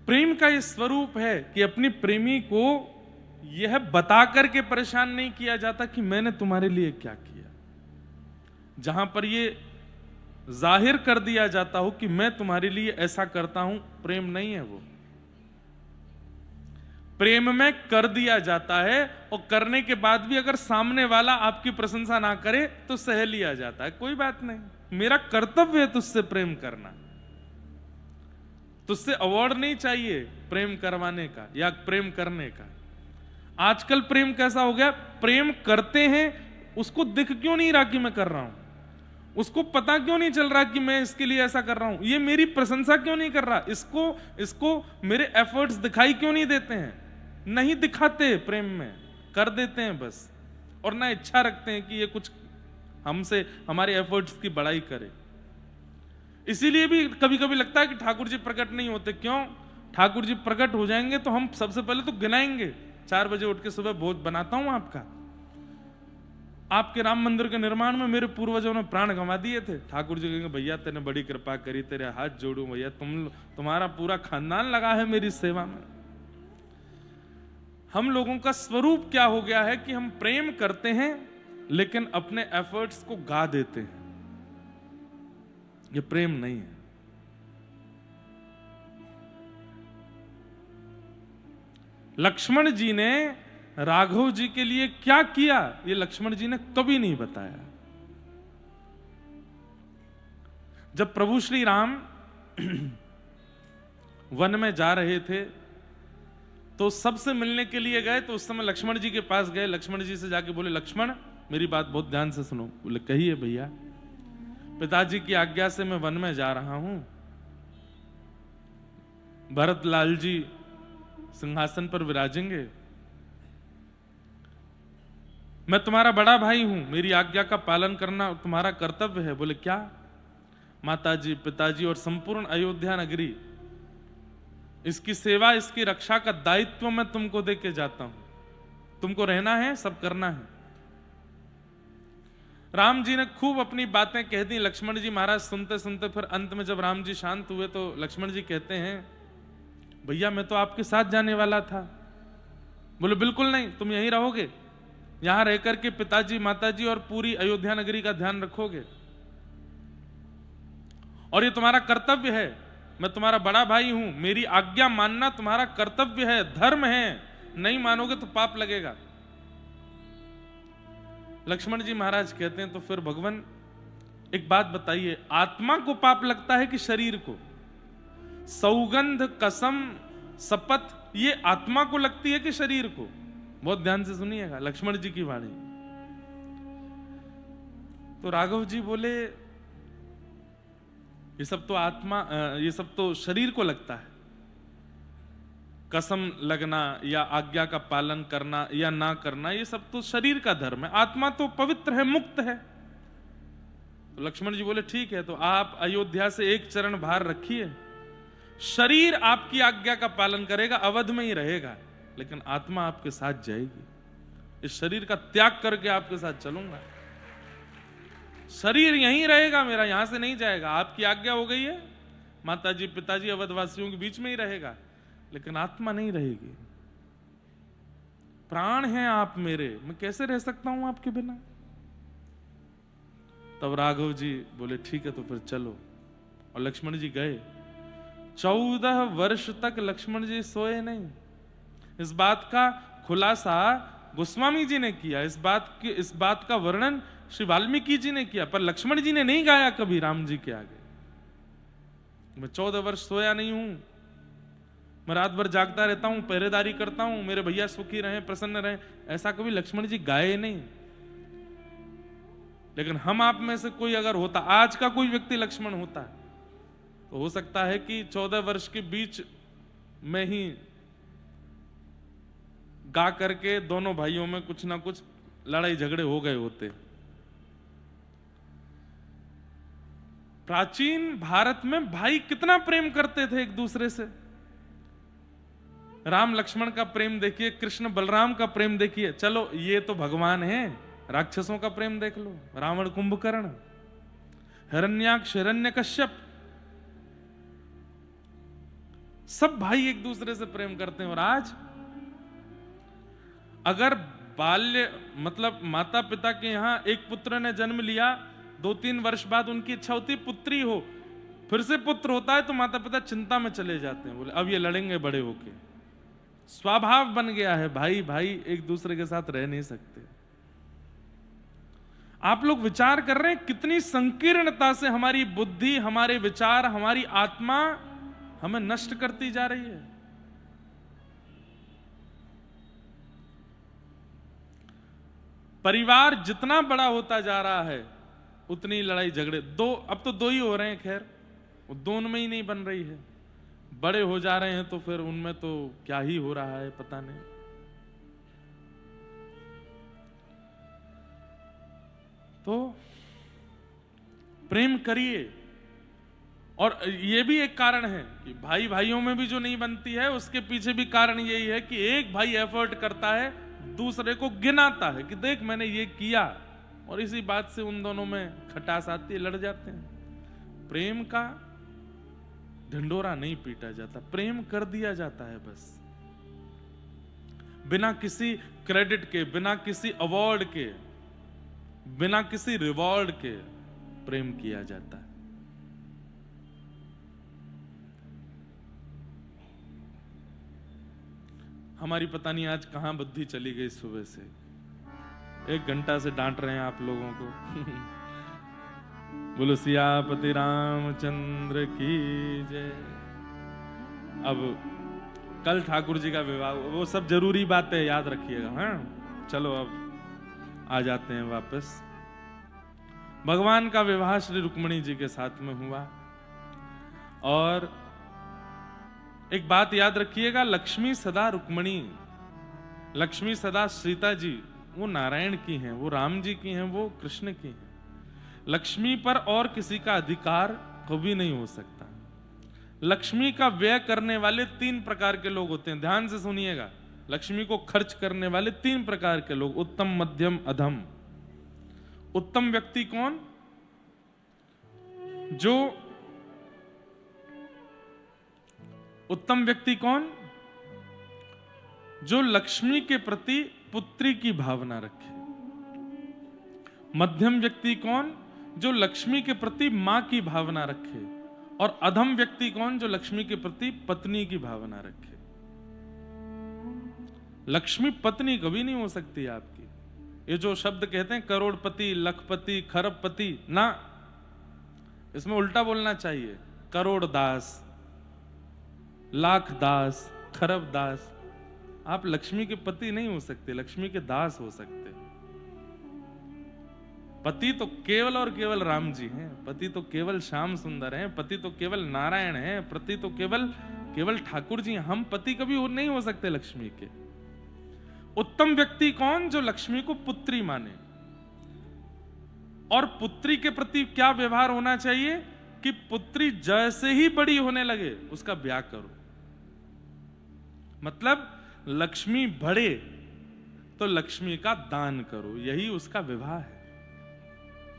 प्रेम का ये स्वरूप है कि अपनी प्रेमी को यह बता करके परेशान नहीं किया जाता कि मैंने तुम्हारे लिए क्या किया। जहां पर ये जाहिर कर दिया जाता हो कि मैं तुम्हारे लिए ऐसा करता हूं, प्रेम नहीं है वो। प्रेम में कर दिया जाता है और करने के बाद भी अगर सामने वाला आपकी प्रशंसा ना करे तो सह लिया जाता है, कोई बात नहीं, मेरा कर्तव्य है तुझसे प्रेम करना। तुझसे अवार्ड नहीं चाहिए प्रेम करवाने का या प्रेम करने का। आजकल प्रेम कैसा हो गया, प्रेम करते हैं, उसको दिख क्यों नहीं रहा कि मैं कर रहा हूं, उसको पता क्यों नहीं चल रहा कि मैं इसके लिए ऐसा कर रहा हूं, ये मेरी प्रशंसा क्यों नहीं कर रहा, इसको मेरे एफर्ट्स दिखाई क्यों नहीं देते हैं। नहीं दिखाते, प्रेम में कर देते हैं बस, और ना इच्छा रखते हैं कि ये कुछ हमसे हमारे एफर्ट्स की बड़ाई करे। इसीलिए भी कभी कभी लगता है कि ठाकुर जी प्रकट नहीं होते। क्यों? ठाकुर जी प्रकट हो जाएंगे तो हम सबसे पहले तो गिनाएंगे। 4 बजे उठ के सुबह भोज बनाता हूं आपका, आपके राम मंदिर के निर्माण में मेरे पूर्वजों ने प्राण गंवा दिए थे। ठाकुर जी कहेंगे भैया तेने बड़ी कृपा करी, तेरे हाथ जोड़ू भैया, तुम्हारा पूरा खानदान लगा है मेरी सेवा में। हम लोगों का स्वरूप क्या हो गया है कि हम प्रेम करते हैं लेकिन अपने एफर्ट्स को गा देते हैं। ये प्रेम नहीं है। लक्ष्मण जी ने राघव जी के लिए क्या किया, ये लक्ष्मण जी ने कभी नहीं बताया। जब प्रभु श्री राम वन में जा रहे थे तो सबसे मिलने के लिए गए, तो उस समय लक्ष्मण जी के पास गए। लक्ष्मण जी से जाके बोले, लक्ष्मण मेरी बात बहुत ध्यान से सुनो। बोले कहिए भैया। पिताजी की आज्ञा से मैं वन में जा रहा हूं, भरत लाल जी सिंहासन पर विराजेंगे, मैं तुम्हारा बड़ा भाई हूं, मेरी आज्ञा का पालन करना तुम्हारा कर्तव्य है। बोले क्या? माताजी, पिताजी और संपूर्ण अयोध्या नगरी, इसकी सेवा, इसकी रक्षा का दायित्व मैं तुमको दे के जाता हूं, तुमको रहना है, सब करना है। राम जी ने खूब अपनी बातें कह दी। लक्ष्मण जी महाराज सुनते सुनते फिर अंत में जब राम जी शांत हुए तो लक्ष्मण जी कहते हैं, भैया मैं तो आपके साथ जाने वाला था। बोले बिल्कुल नहीं, तुम यहीं रहोगे, यहां रहकर के पिताजी, माताजी और पूरी अयोध्या नगरी का ध्यान रखोगे, और ये तुम्हारा कर्तव्य है। मैं तुम्हारा बड़ा भाई हूं, मेरी आज्ञा मानना तुम्हारा कर्तव्य है, धर्म है, नहीं मानोगे तो पाप लगेगा। लक्ष्मण जी महाराज कहते हैं, तो फिर भगवान एक बात बताइए, आत्मा को पाप लगता है कि शरीर को? सौगंध, कसम, शपथ ये आत्मा को लगती है कि शरीर को? बहुत ध्यान से सुनिएगा लक्ष्मण जी की वाणी। तो राघव जी बोले ये सब तो आत्मा, ये सब तो शरीर को लगता है, कसम लगना या आज्ञा का पालन करना या ना करना, ये सब तो शरीर का धर्म है, आत्मा तो पवित्र है, मुक्त है। तो लक्ष्मण जी बोले ठीक है, तो आप अयोध्या से एक चरण बाहर रखिए, शरीर आपकी आज्ञा का पालन करेगा, अवध में ही रहेगा, लेकिन आत्मा आपके साथ जाएगी। इस शरीर का त्याग करके आपके साथ चलूंगा, शरीर यहीं रहेगा मेरा, यहां से नहीं जाएगा। आपकी आज्ञा हो गई है, माताजी पिताजी अवधवासियों के बीच में ही रहेगा, लेकिन आत्मा नहीं रहेगी। प्राण हैं आप मेरे, मैं कैसे रह सकता हूं आपके बिना? तब राघव जी बोले ठीक है, तो फिर चलो। और लक्ष्मण जी गए। 14 वर्ष तक लक्ष्मण जी सोए नहीं। इस बात का खुलासा गोस्वामी जी ने किया, इस बात का वर्णन श्री वाल्मीकि जी ने किया, पर लक्ष्मण जी ने नहीं गाया कभी राम जी के आगे। मैं 14 वर्ष सोया नहीं हूं, मैं रात भर जागता रहता हूं, पहरेदारी करता हूं, मेरे भैया सुखी रहें, प्रसन्न रहें, ऐसा कभी लक्ष्मण जी गाए नहीं। लेकिन हम आप में से कोई अगर होता, आज का कोई व्यक्ति लक्ष्मण होता है, तो हो सकता है कि 14 वर्ष के बीच में ही गा करके दोनों भाइयों में कुछ ना कुछ लड़ाई झगड़े हो गए होते। प्राचीन भारत में भाई कितना प्रेम करते थे एक दूसरे से। राम लक्ष्मण का प्रेम देखिए, कृष्ण बलराम का प्रेम देखिए। चलो ये तो भगवान हैं, राक्षसों का प्रेम देख लो, रावण, कुंभकर्ण, हिरण्याक्ष, हिरण्यकश्यप, सब भाई एक दूसरे से प्रेम करते हैं। और आज अगर बाल्य मतलब माता पिता के यहां एक पुत्र ने जन्म लिया, 2-3 वर्ष बाद उनकी इच्छा होती है पुत्री हो, फिर से पुत्र होता है तो माता पिता चिंता में चले जाते हैं, बोले अब ये लड़ेंगे बड़े होके। स्वभाव बन गया है, भाई भाई एक दूसरे के साथ रह नहीं सकते। आप लोग विचार कर रहे हैं कितनी संकीर्णता से हमारी बुद्धि, हमारे विचार, हमारी आत्मा हमें नष्ट करती जा रही है। परिवार जितना बड़ा होता जा रहा है उतनी लड़ाई झगड़े, अब तो 2 ही हो रहे हैं, खैर वो 2 उनमें ही नहीं बन रही है। बड़े हो जा रहे हैं तो फिर उनमें तो क्या ही हो रहा है पता नहीं। तो प्रेम करिए। और ये भी एक कारण है कि भाई भाइयों में भी जो नहीं बनती है, उसके पीछे भी कारण यही है कि एक भाई एफर्ट करता है, दूसरे को गिनाता है कि देख मैंने ये किया, और इसी बात से उन दोनों में खटास आती है, लड़ जाते हैं। प्रेम का ढिंडोरा नहीं पीटा जाता, प्रेम कर दिया जाता है बस, बिना किसी क्रेडिट के, बिना किसी अवार्ड के, बिना किसी रिवॉर्ड के प्रेम किया जाता है। हमारी पता नहीं आज कहां बुद्धि चली गई, सुबह से 1 घंटा से डांट रहे हैं आप लोगों को। बोलो सियापति रामचंद्र की जय। अब कल ठाकुर जी का विवाह, वो सब जरूरी बातें याद रखिएगा। हाँ चलो अब आ जाते हैं वापस। भगवान का विवाह श्री रुक्मिणी जी के साथ में हुआ। और एक बात याद रखिएगा, लक्ष्मी सदा रुक्मिणी, लक्ष्मी सदा सीता जी वो नारायण की हैं, वो राम जी की हैं, वो कृष्ण की हैं। लक्ष्मी पर और किसी का अधिकार कभी नहीं हो सकता। लक्ष्मी का व्यय करने वाले 3 प्रकार के लोग होते हैं, ध्यान से सुनिएगा। लक्ष्मी को खर्च करने वाले 3 प्रकार के लोग, उत्तम, मध्यम, अधम। उत्तम व्यक्ति कौन? जो उत्तम व्यक्ति कौन? जो लक्ष्मी के प्रति पुत्री की भावना रखे। मध्यम व्यक्ति कौन? जो लक्ष्मी के प्रति मां की भावना रखे। और अधम व्यक्ति कौन? जो लक्ष्मी के प्रति पत्नी की भावना रखे। लक्ष्मी पत्नी कभी नहीं हो सकती आपकी। ये जो शब्द कहते हैं करोड़पति, लखपति, खरबपति, ना, इसमें उल्टा बोलना चाहिए, करोड़ दास, लाख दास, खरब दास। आप लक्ष्मी के पति नहीं हो सकते, लक्ष्मी के दास हो सकते। पति तो केवल और केवल राम जी हैं, पति तो केवल श्याम सुंदर हैं, पति तो केवल नारायण हैं, पति तो केवल ठाकुर जी हैं। हम पति कभी नहीं हो सकते लक्ष्मी के। उत्तम व्यक्ति कौन? जो लक्ष्मी को पुत्री माने। और पुत्री के प्रति क्या व्यवहार होना चाहिए कि पुत्री जैसे ही बड़ी होने लगे उसका ब्याह करो। मतलब लक्ष्मी बढ़े तो लक्ष्मी का दान करो, यही उसका विवाह है।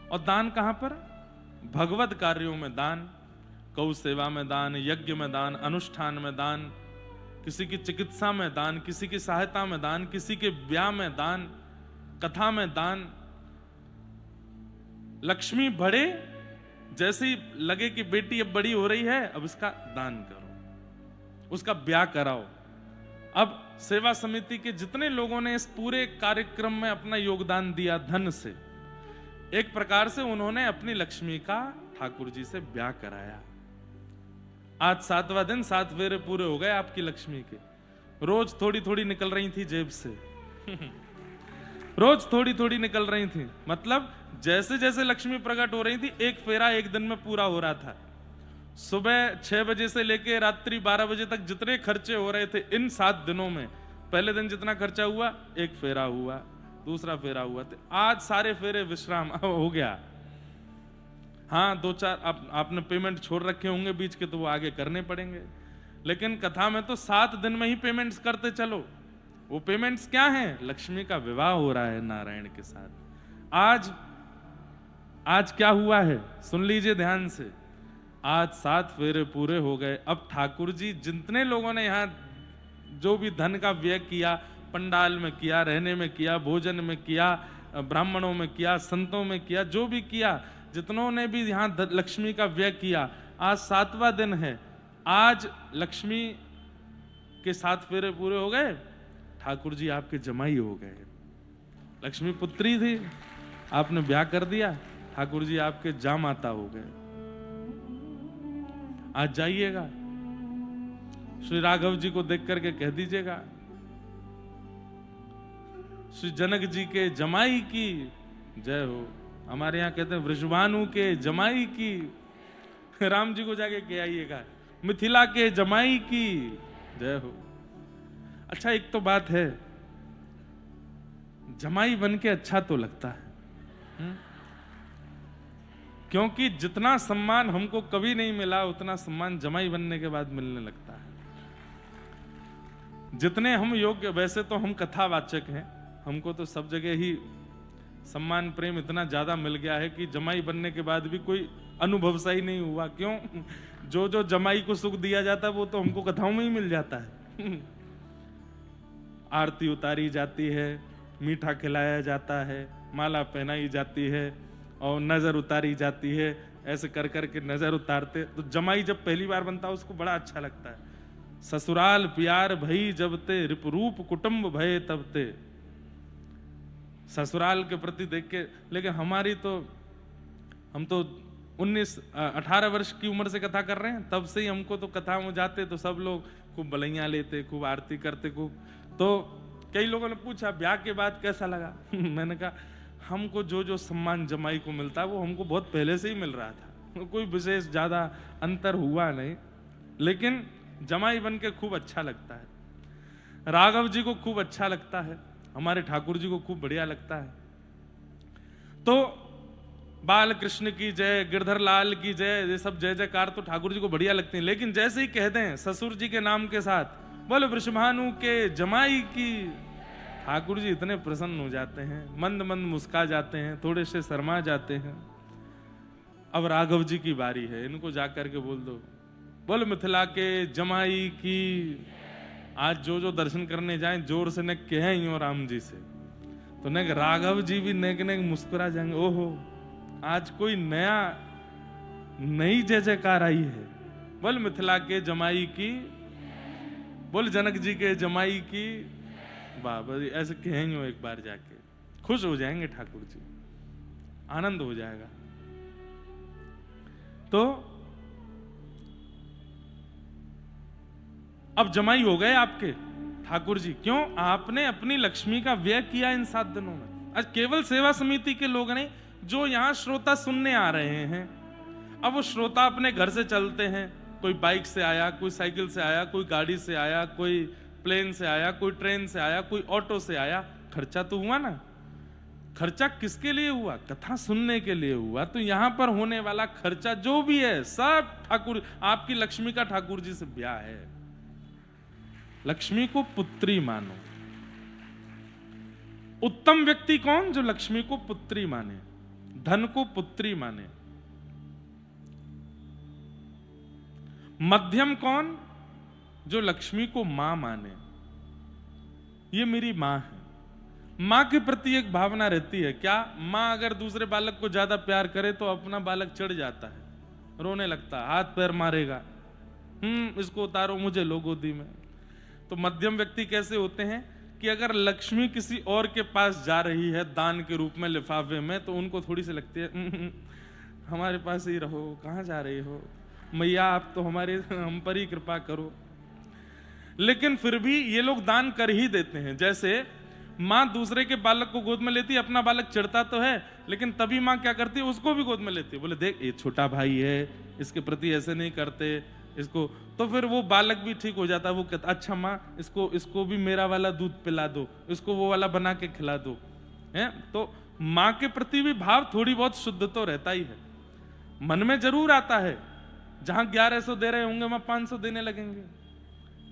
और दान कहां पर? भगवत कार्यों में दान, गौ सेवा में दान, यज्ञ में दान, अनुष्ठान में दान, किसी की चिकित्सा में दान, किसी की सहायता में दान, किसी के ब्याह में दान, कथा में दान। लक्ष्मी बढ़े, जैसे ही लगे कि बेटी अब बड़ी हो रही है, अब इसका दान करो, उसका ब्याह कराओ। अब सेवा समिति के जितने लोगों ने इस पूरे कार्यक्रम में अपना योगदान दिया धन से, एक प्रकार से उन्होंने अपनी लक्ष्मी का ठाकुर जी से ब्याह कराया। आज 7वां दिन, 7 फेरे पूरे हो गए आपकी लक्ष्मी के। रोज थोड़ी थोड़ी निकल रही थी जेब से। रोज थोड़ी थोड़ी निकल रही थी। मतलब जैसे जैसे लक्ष्मी प्रकट हो रही थी, एक फेरा एक दिन में पूरा हो रहा था। सुबह 6 बजे से लेके रात्रि 12 बजे तक जितने खर्चे हो रहे थे इन 7 दिनों में, पहले दिन जितना खर्चा हुआ, एक फेरा हुआ, दूसरा फेरा हुआ। आज सारे फेरे विश्राम हो गया। हाँ 2-4 आपने पेमेंट छोड़ रखे होंगे बीच के, तो वो आगे करने पड़ेंगे। लेकिन कथा में तो 7 दिन में ही पेमेंट्स करते चलो। वो पेमेंट्स क्या हैं? लक्ष्मी का विवाह हो रहा है नारायण के साथ। आज क्या हुआ है, सुन लीजिए ध्यान से। आज 7 फेरे पूरे हो गए। अब ठाकुर जी जितने लोगों ने यहाँ जो भी धन का व्यय किया, पंडाल में किया, रहने में किया, भोजन में किया, ब्राह्मणों में किया, संतों में किया, जो भी किया, जितनों ने भी यहाँ लक्ष्मी का व्यय किया, आज 7वां दिन है। आज लक्ष्मी के 7 फेरे पूरे हो गए, ठाकुर जी आपके जमाई हो गए। लक्ष्मी पुत्री थी, आपने ब्याह कर दिया, ठाकुर जी आपके जामाता हो गए। आज जाइएगा, श्री राघव जी को देख करके कह दीजिएगा, श्री जनक जी के जमाई की जय हो। हमारे यहाँ कहते हैं वृषभानु के जमाई की। राम जी को जाके कह आइएगा, मिथिला के जमाई की जय हो। अच्छा, एक तो बात है, जमाई बन के अच्छा तो लगता है, क्योंकि जितना सम्मान हमको कभी नहीं मिला उतना सम्मान जमाई बनने के बाद मिलने लगता है। जितने हम योग्य, वैसे तो हम कथावाचक हैं, हमको तो सब जगह ही सम्मान प्रेम इतना ज्यादा मिल गया है कि जमाई बनने के बाद भी कोई अनुभव सही नहीं हुआ। क्यों? जो जमाई को सुख दिया जाता है वो तो हमको कथाओं में ही मिल जाता है। आरती उतारी जाती है, मीठा खिलाया जाता है, माला पहनाई जाती है और नजर उतारी जाती है। ऐसे कर करके नजर उतारते तो जमाई जब पहली बार बनता है उसको बड़ा अच्छा लगता है। ससुराल प्यार भई जब ते, रिपरूप कुटुंब भय तब ते। ससुराल के प्रति देख के, लेकिन हम तो 18 वर्ष की उम्र से कथा कर रहे हैं, तब से ही हमको तो कथा में जाते तो सब लोग खूब बलैया लेते, खूब आरती करते, खूब। तो कई लोगों ने पूछा ब्याह के बाद कैसा लगा? मैंने कहा हमको जो सम्मान जमाई को मिलता है वो हमको बहुत पहले से ही मिल रहा था, कोई विशेष ज्यादा अंतर हुआ नहीं, लेकिन जमाई बन के खूब अच्छा लगता है। राघव जी को खूब अच्छा लगता है, हमारे ठाकुर जी को खूब बढ़िया लगता है। तो बाल कृष्ण की जय, गिरधर लाल की जय, ये सब जय जयकार तो ठाकुर जी को बढ़िया लगते हैं। लेकिन जैसे ही कहते हैं ससुर जी के नाम के साथ, बोलो वृषभानु के जमाई की, ठाकुर जी इतने प्रसन्न हो जाते हैं, मंद मंद मुस्का जाते हैं, थोड़े से शर्मा जाते हैं। अब राघव जी की बारी है, इनको जाकर के बोल दो, बोलो मिथिला के जमाई की। आज जो दर्शन करने जाएं जोर से न कहें यूं राम जी से, तो न राघव जी भी नेक नेक मुस्कुरा जाएंगे, ओहो आज कोई नई जय जयकार आई है। बोल मिथिला के जमाई की, बोल जनक जी के जमाई की। बाबा ऐसे कहेंगे एक बार जाके, खुश हो जाएंगे ठाकुर जी, आनंद हो जाएगा। तो अब जमाई हो गए आपके ठाकुर जी। क्यों? आपने अपनी लक्ष्मी का व्यय किया इन 7 दिनों में। आज केवल सेवा समिति के लोग नहीं, जो यहां श्रोता सुनने आ रहे हैं, अब वो श्रोता अपने घर से चलते हैं, कोई बाइक से आया, कोई साइकिल से आया, कोई गाड़ी से आया, कोई प्लेन से आया, कोई ट्रेन से आया, कोई ऑटो से आया, खर्चा तो हुआ ना। खर्चा किसके लिए हुआ? कथा सुनने के लिए हुआ। तो यहां पर होने वाला खर्चा जो भी है सब ठाकुर, आपकी लक्ष्मी का ठाकुर जी से ब्याह है। लक्ष्मी को पुत्री मानो। उत्तम व्यक्ति कौन? जो लक्ष्मी को पुत्री माने, धन को पुत्री माने। मध्यम कौन? जो लक्ष्मी को मां माने, ये मेरी मां है। मां के प्रति एक भावना रहती है। क्या? मां अगर दूसरे बालक को ज्यादा प्यार करे तो अपना बालक चिढ़ जाता है, रोने लगता है, हाथ पैर मारेगा, इसको उतारो, मुझे लो गोदी में। तो मध्यम व्यक्ति कैसे होते हैं कि अगर लक्ष्मी किसी और के पास जा रही है दान के रूप में, लिफाफे में, तो उनको थोड़ी सी लगती है हमारे पास ही रहो, कहां जा रही हो मैया, आप तो हम पर ही कृपा करो। लेकिन फिर भी ये लोग दान कर ही देते हैं। जैसे माँ दूसरे के बालक को गोद में लेती है, अपना बालक चिढ़ता तो है, लेकिन तभी माँ क्या करती है, उसको भी गोद में लेती है। बोले देख ये छोटा भाई है, इसके प्रति ऐसे नहीं करते इसको, तो फिर वो बालक भी ठीक हो जाता है। वो कहता अच्छा माँ इसको भी मेरा वाला दूध पिला दो, इसको वो वाला बना के खिला दो, है। तो माँ के प्रति भी भाव थोड़ी बहुत शुद्ध तो रहता ही है। मन में जरूर आता है, जहां 1100 दे रहे होंगे वहां 500 देने लगेंगे।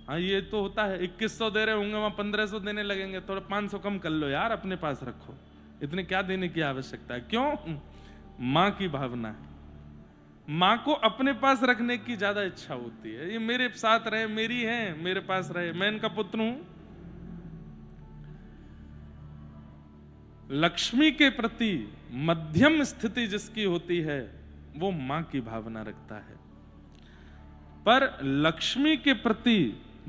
हाँ ये तो होता है, 2100 दे रहे होंगे वहां 1500 देने लगेंगे, थोड़ा 500 कम कर लो यार, अपने पास रखो, इतने क्या देने की आवश्यकता है? क्यों? मां की भावना है, मां को अपने पास रखने की ज्यादा इच्छा होती है। ये मेरे साथ रहे, मेरी है, मेरे पास रहे, मैं इनका पुत्र हूं। लक्ष्मी के प्रति मध्यम स्थिति जिसकी होती है वो मां की भावना रखता है, पर लक्ष्मी के प्रति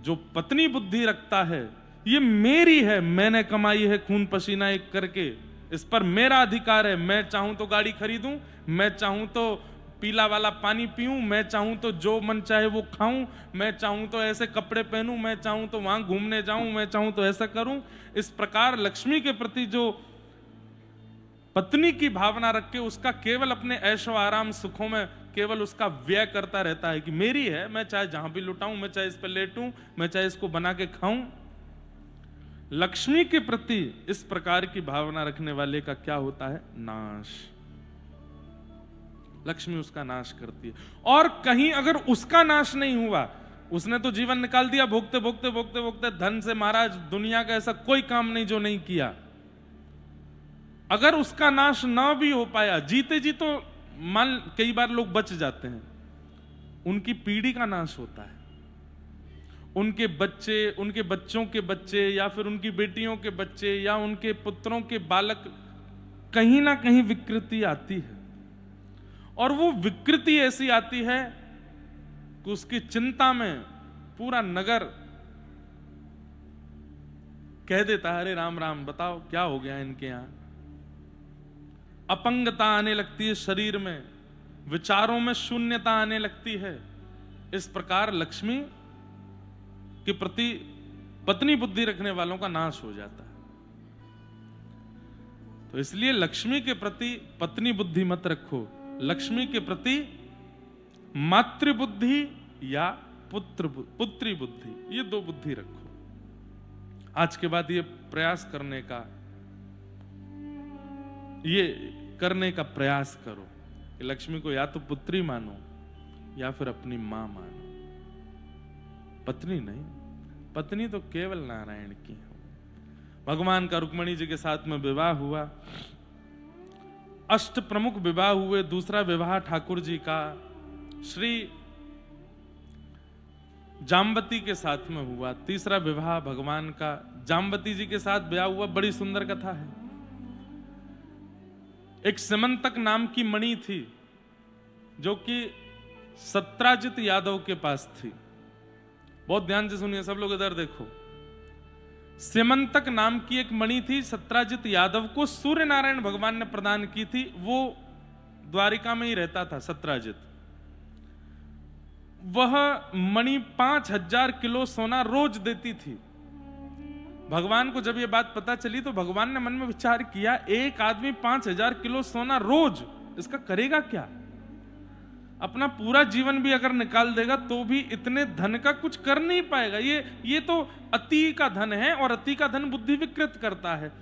जो पत्नी बुद्धि रखता है, ये मेरी है, मैंने कमाई है खून पसीना एक करके, इस पर मेरा अधिकार है। मैं चाहूं तो गाड़ी खरीदूं, मैं चाहूं तो पीला वाला पानी पीऊं, मैं चाहूं तो जो मन चाहे वो खाऊं, मैं चाहूं तो ऐसे कपड़े पहनूं, मैं चाहूं तो वहां घूमने जाऊं, मैं चाहूं तो ऐसा करूं। इस प्रकार लक्ष्मी के प्रति जो पत्नी की भावना रख के उसका केवल अपने ऐशो आराम सुखों में केवल उसका व्यय करता रहता है कि मेरी है, मैं चाहे जहां भी लुटाऊं, मैं चाहे इस पर लेटूं, मैं चाहे इसको बना के खाऊं। लक्ष्मी के प्रति इस प्रकार की भावना रखने वाले का क्या होता है? नाश। लक्ष्मी उसका नाश करती है। और कहीं अगर उसका नाश नहीं हुआ, उसने तो जीवन निकाल दिया, भोगते भोगते भोगते भोगते धन से महाराज दुनिया का ऐसा कोई काम नहीं जो नहीं किया। अगर उसका नाश ना भी हो पाया, जीते जी तो मान कई बार लोग बच जाते हैं, उनकी पीढ़ी का नाश होता है, उनके बच्चे, उनके बच्चों के बच्चे, या फिर उनकी बेटियों के बच्चे, या उनके पुत्रों के बालक, कहीं ना कहीं विकृति आती है। और वो विकृति ऐसी आती है कि उसकी चिंता में पूरा नगर कह देता है, अरे राम राम, बताओ क्या हो गया इनके यहां। अपंगता आने लगती है शरीर में, विचारों में शून्यता आने लगती है। इस प्रकार लक्ष्मी के प्रति पत्नी बुद्धि रखने वालों का नाश हो जाता है। तो इसलिए लक्ष्मी के प्रति पत्नी बुद्धि मत रखो, लक्ष्मी के प्रति मातृ बुद्धि या पुत्री बुद्धि, ये दो बुद्धि रखो। आज के बाद ये प्रयास करने का, ये करने का प्रयास करो कि लक्ष्मी को या तो पुत्री मानो या फिर अपनी मां मानो, पत्नी नहीं। पत्नी तो केवल नारायण की है। भगवान का रुक्मणी जी के साथ में विवाह हुआ, अष्ट प्रमुख विवाह हुए। दूसरा विवाह ठाकुर जी का श्री जाम्बती के साथ में हुआ। तीसरा विवाह भगवान का जाम्बती जी के साथ ब्याह हुआ। बड़ी सुंदर कथा है। एक सिमंतक नाम की मणि थी जो कि सत्राजित यादव के पास थी। बहुत ध्यान से सुनिए सब लोग, इधर देखो। सिमंतक नाम की एक मणि थी, सत्राजित यादव को सूर्य नारायण भगवान ने प्रदान की थी। वो द्वारिका में ही रहता था सत्राजित। वह मणि 5000 किलो सोना रोज देती थी। भगवान को जब यह बात पता चली तो भगवान ने मन में विचार किया, एक आदमी 5000 किलो सोना रोज, इसका करेगा क्या? अपना पूरा जीवन भी अगर निकाल देगा तो भी इतने धन का कुछ कर नहीं पाएगा। ये तो अति का धन है, और अति का धन बुद्धि विकृत करता है।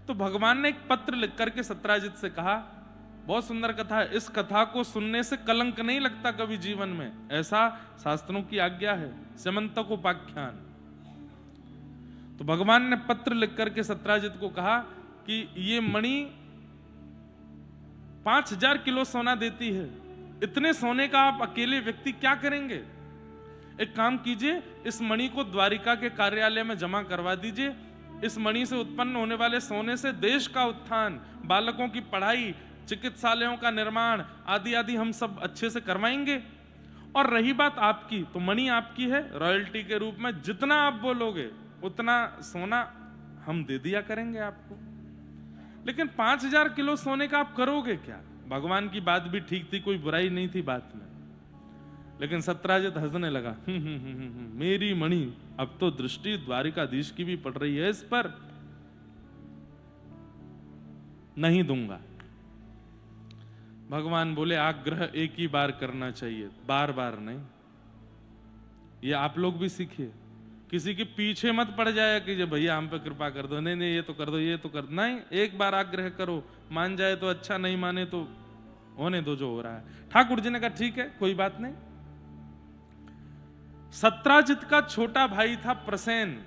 तो भगवान ने एक पत्र लिख करके सत्राजित से कहा, बहुत सुंदर कथा है, इस कथा को सुनने से कलंक नहीं लगता कभी जीवन में, ऐसा शास्त्रों की आज्ञा है, समंतकोपाख्यान। तो भगवान ने पत्र लिख करके सत्राजित को कहा कि ये मणि 5000 किलो सोना देती है, इतने सोने का आप अकेले व्यक्ति क्या करेंगे? एक काम कीजिए, इस मणि को द्वारिका के कार्यालय में जमा करवा दीजिए। इस मणि से उत्पन्न होने वाले सोने से देश का उत्थान, बालकों की पढ़ाई, चिकित्सालयों का निर्माण आदि आदि हम सब अच्छे से करवाएंगे। और रही बात आपकी, तो मणि आपकी है, रॉयल्टी के रूप में जितना आप बोलोगे उतना सोना हम दे दिया करेंगे आपको। लेकिन 5000 किलो सोने का आप करोगे क्या? भगवान की बात भी ठीक थी, कोई बुराई नहीं थी बात में। लेकिन सत्राजित हंसने लगा, मेरी मणि, अब तो दृष्टि द्वारिकाधीश की भी पड़ रही है इस पर, नहीं दूंगा। भगवान बोले, आग्रह एक ही बार करना चाहिए, बार बार नहीं। ये आप लोग भी सीखिए, किसी के पीछे मत पड़ जाए कि भैया हम पे कृपा कर दो, नहीं नहीं ये तो कर दो, ये तो कर दो। नहीं, एक बार आग्रह करो, मान जाए तो अच्छा, नहीं माने तो होने दो जो हो रहा है। ठाकुर जी ने कहा ठीक है, कोई बात नहीं। सत्राजित का छोटा भाई था प्रसेन।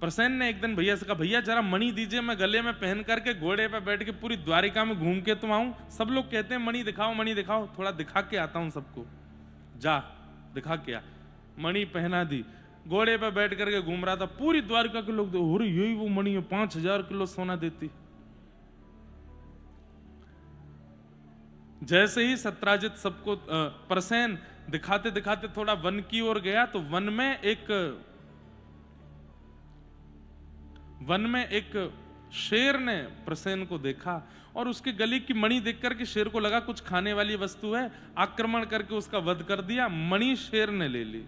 प्रसेन ने एक दिन भैया से कहा, भैया जरा मणि दीजिए, मैं गले में पहन करके घोड़े पे बैठ के पूरी द्वारिका में घूम के तुम आऊं। सब लोग कहते हैं मणि दिखाओ मणि दिखाओ, थोड़ा दिखा के आता हूं सबको। जा दिखा के आ। मणि पहना दी, घोड़े पे बैठ करके घूम रहा था। पूरी द्वारिका के लोग अरे यही वो मणि है, 5000 किलो सोना देती। जैसे ही सत्राजित सबको प्रसेन दिखाते दिखाते थोड़ा वन की ओर गया तो वन में एक शेर ने प्रसेन को देखा और उसके गले की मणि देख करके शेर को लगा कुछ खाने वाली वस्तु है, आक्रमण करके उसका वध कर दिया। मणि शेर ने ले ली।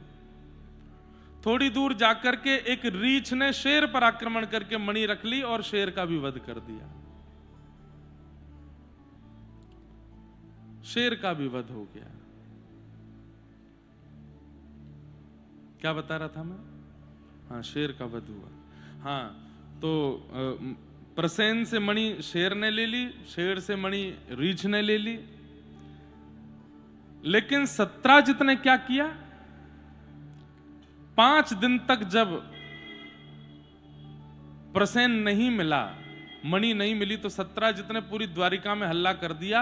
थोड़ी दूर जाकर के एक रीछ ने शेर पर आक्रमण करके मणि रख ली और शेर का भी वध कर दिया। शेर का भी वध हो गया। क्या बता रहा था मैं? हाँ, शेर का वध हुआ। हाँ, तो प्रसेन से मणि शेर ने ले ली, शेर से मणि रीछ ने ले ली। लेकिन सत्राजित ने क्या किया? 5 दिन तक जब प्रसेन नहीं मिला, मणि नहीं मिली, तो सत्राजित ने पूरी द्वारिका में हल्ला कर दिया,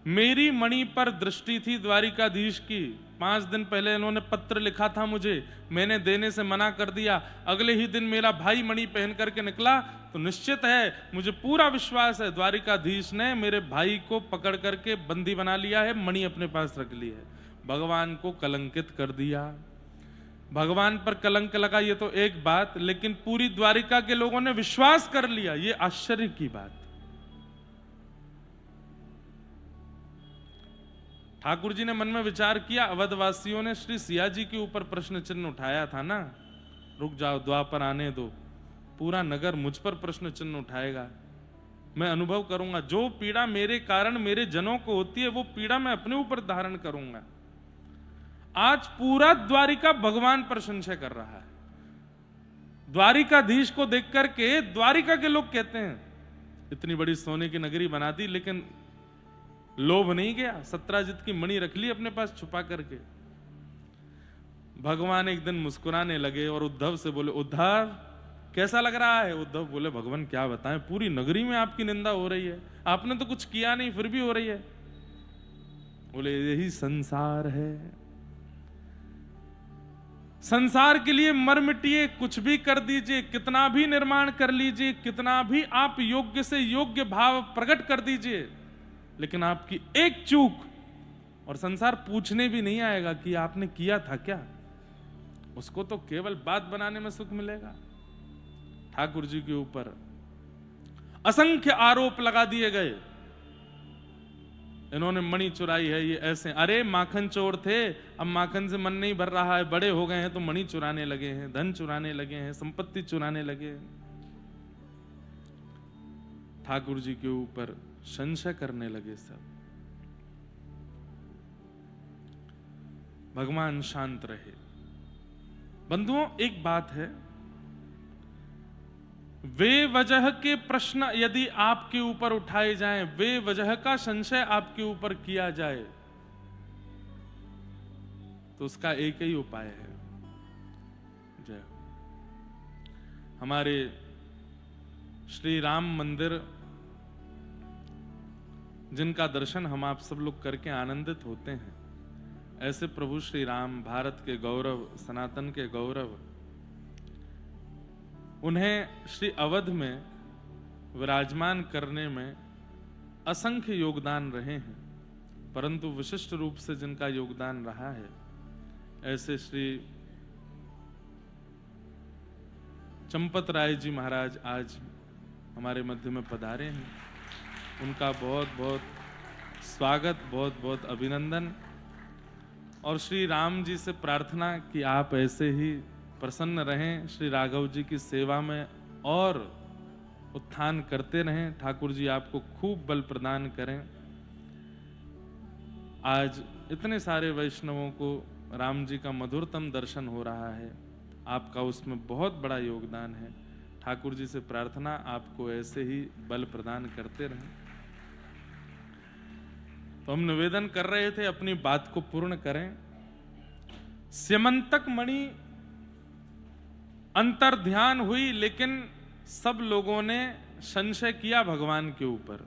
मेरी मणि पर दृष्टि थी द्वारिकाधीश की। 5 दिन पहले इन्होंने पत्र लिखा था मुझे, मैंने देने से मना कर दिया। अगले ही दिन मेरा भाई मणि पहन करके निकला, तो निश्चित है, मुझे पूरा विश्वास है, द्वारिकाधीश ने मेरे भाई को पकड़ करके बंदी बना लिया है, मणि अपने पास रख ली है। भगवान को कलंकित कर दिया। भगवान पर कलंक लगा ये तो एक बात, लेकिन पूरी द्वारिका के लोगों ने विश्वास कर लिया, ये आश्चर्य की बात। ठाकुर जी ने मन में विचार किया, अवधवासियों ने श्री सिया जी के ऊपर प्रश्न चिन्ह उठाया था ना, रुक जाओ द्वापर आने दो, पूरा नगर मुझ पर प्रश्न चिन्ह उठाएगा, मैं अनुभव करूंगा। जो पीड़ा मेरे कारण मेरे जनों को होती है वो पीड़ा मैं अपने ऊपर धारण करूंगा। आज पूरा द्वारिका भगवान पर संशय कर रहा है। द्वारिकाधीश को देख करके द्वारिका के लोग कहते हैं, इतनी बड़ी सोने की नगरी बना दी, लेकिन लोभ नहीं गया, सत्राजित की मणि रख ली अपने पास छुपा करके। भगवान एक दिन मुस्कुराने लगे और उद्धव से बोले, उद्धव कैसा लग रहा है? उद्धव बोले, भगवान क्या बताएं, पूरी नगरी में आपकी निंदा हो रही है, आपने तो कुछ किया नहीं फिर भी हो रही है। बोले, यही संसार है, संसार के लिए मर मिटिए, कुछ भी कर दीजिए, कितना भी निर्माण कर लीजिए, कितना भी आप योग्य से योग्य भाव प्रकट कर दीजिए, लेकिन आपकी एक चूक और संसार पूछने भी नहीं आएगा कि आपने किया था क्या। उसको तो केवल बात बनाने में सुख मिलेगा। ठाकुर जी के ऊपर असंख्य आरोप लगा दिए गए, इन्होंने मणि चुराई है, ये ऐसे। अरे माखन चोर थे, अब माखन से मन नहीं भर रहा है, बड़े हो गए हैं तो मणि चुराने लगे हैं, धन चुराने लगे हैं, संपत्ति चुराने लगे हैं। ठाकुर जी के ऊपर संशय करने लगे सब। भगवान शांत रहे। बंधुओं, एक बात है, वे वजह के प्रश्न यदि आपके ऊपर उठाए जाएं, वे वजह का संशय आपके ऊपर किया जाए, तो उसका एक ही उपाय है, जय। हमारे श्री राम मंदिर जिनका दर्शन हम आप सब लोग करके आनंदित होते हैं, ऐसे प्रभु श्री राम, भारत के गौरव, सनातन के गौरव, उन्हें श्री अवध में विराजमान करने में असंख्य योगदान रहे हैं, परंतु विशिष्ट रूप से जिनका योगदान रहा है, ऐसे श्री चंपत राय जी महाराज आज हमारे मध्य में पधारे हैं। उनका बहुत बहुत स्वागत, बहुत बहुत अभिनंदन। और श्री राम जी से प्रार्थना कि आप ऐसे ही प्रसन्न रहें, श्री राघव जी की सेवा में और उत्थान करते रहें। ठाकुर जी आपको खूब बल प्रदान करें। आज इतने सारे वैष्णवों को राम जी का मधुरतम दर्शन हो रहा है, आपका उसमें बहुत बड़ा योगदान है। ठाकुर जी से प्रार्थना आपको ऐसे ही बल प्रदान करते रहें। तो हम निवेदन कर रहे थे, अपनी बात को पूर्ण करें। स्यमंतक मणि अंतर ध्यान हुई, लेकिन सब लोगों ने संशय किया भगवान के ऊपर।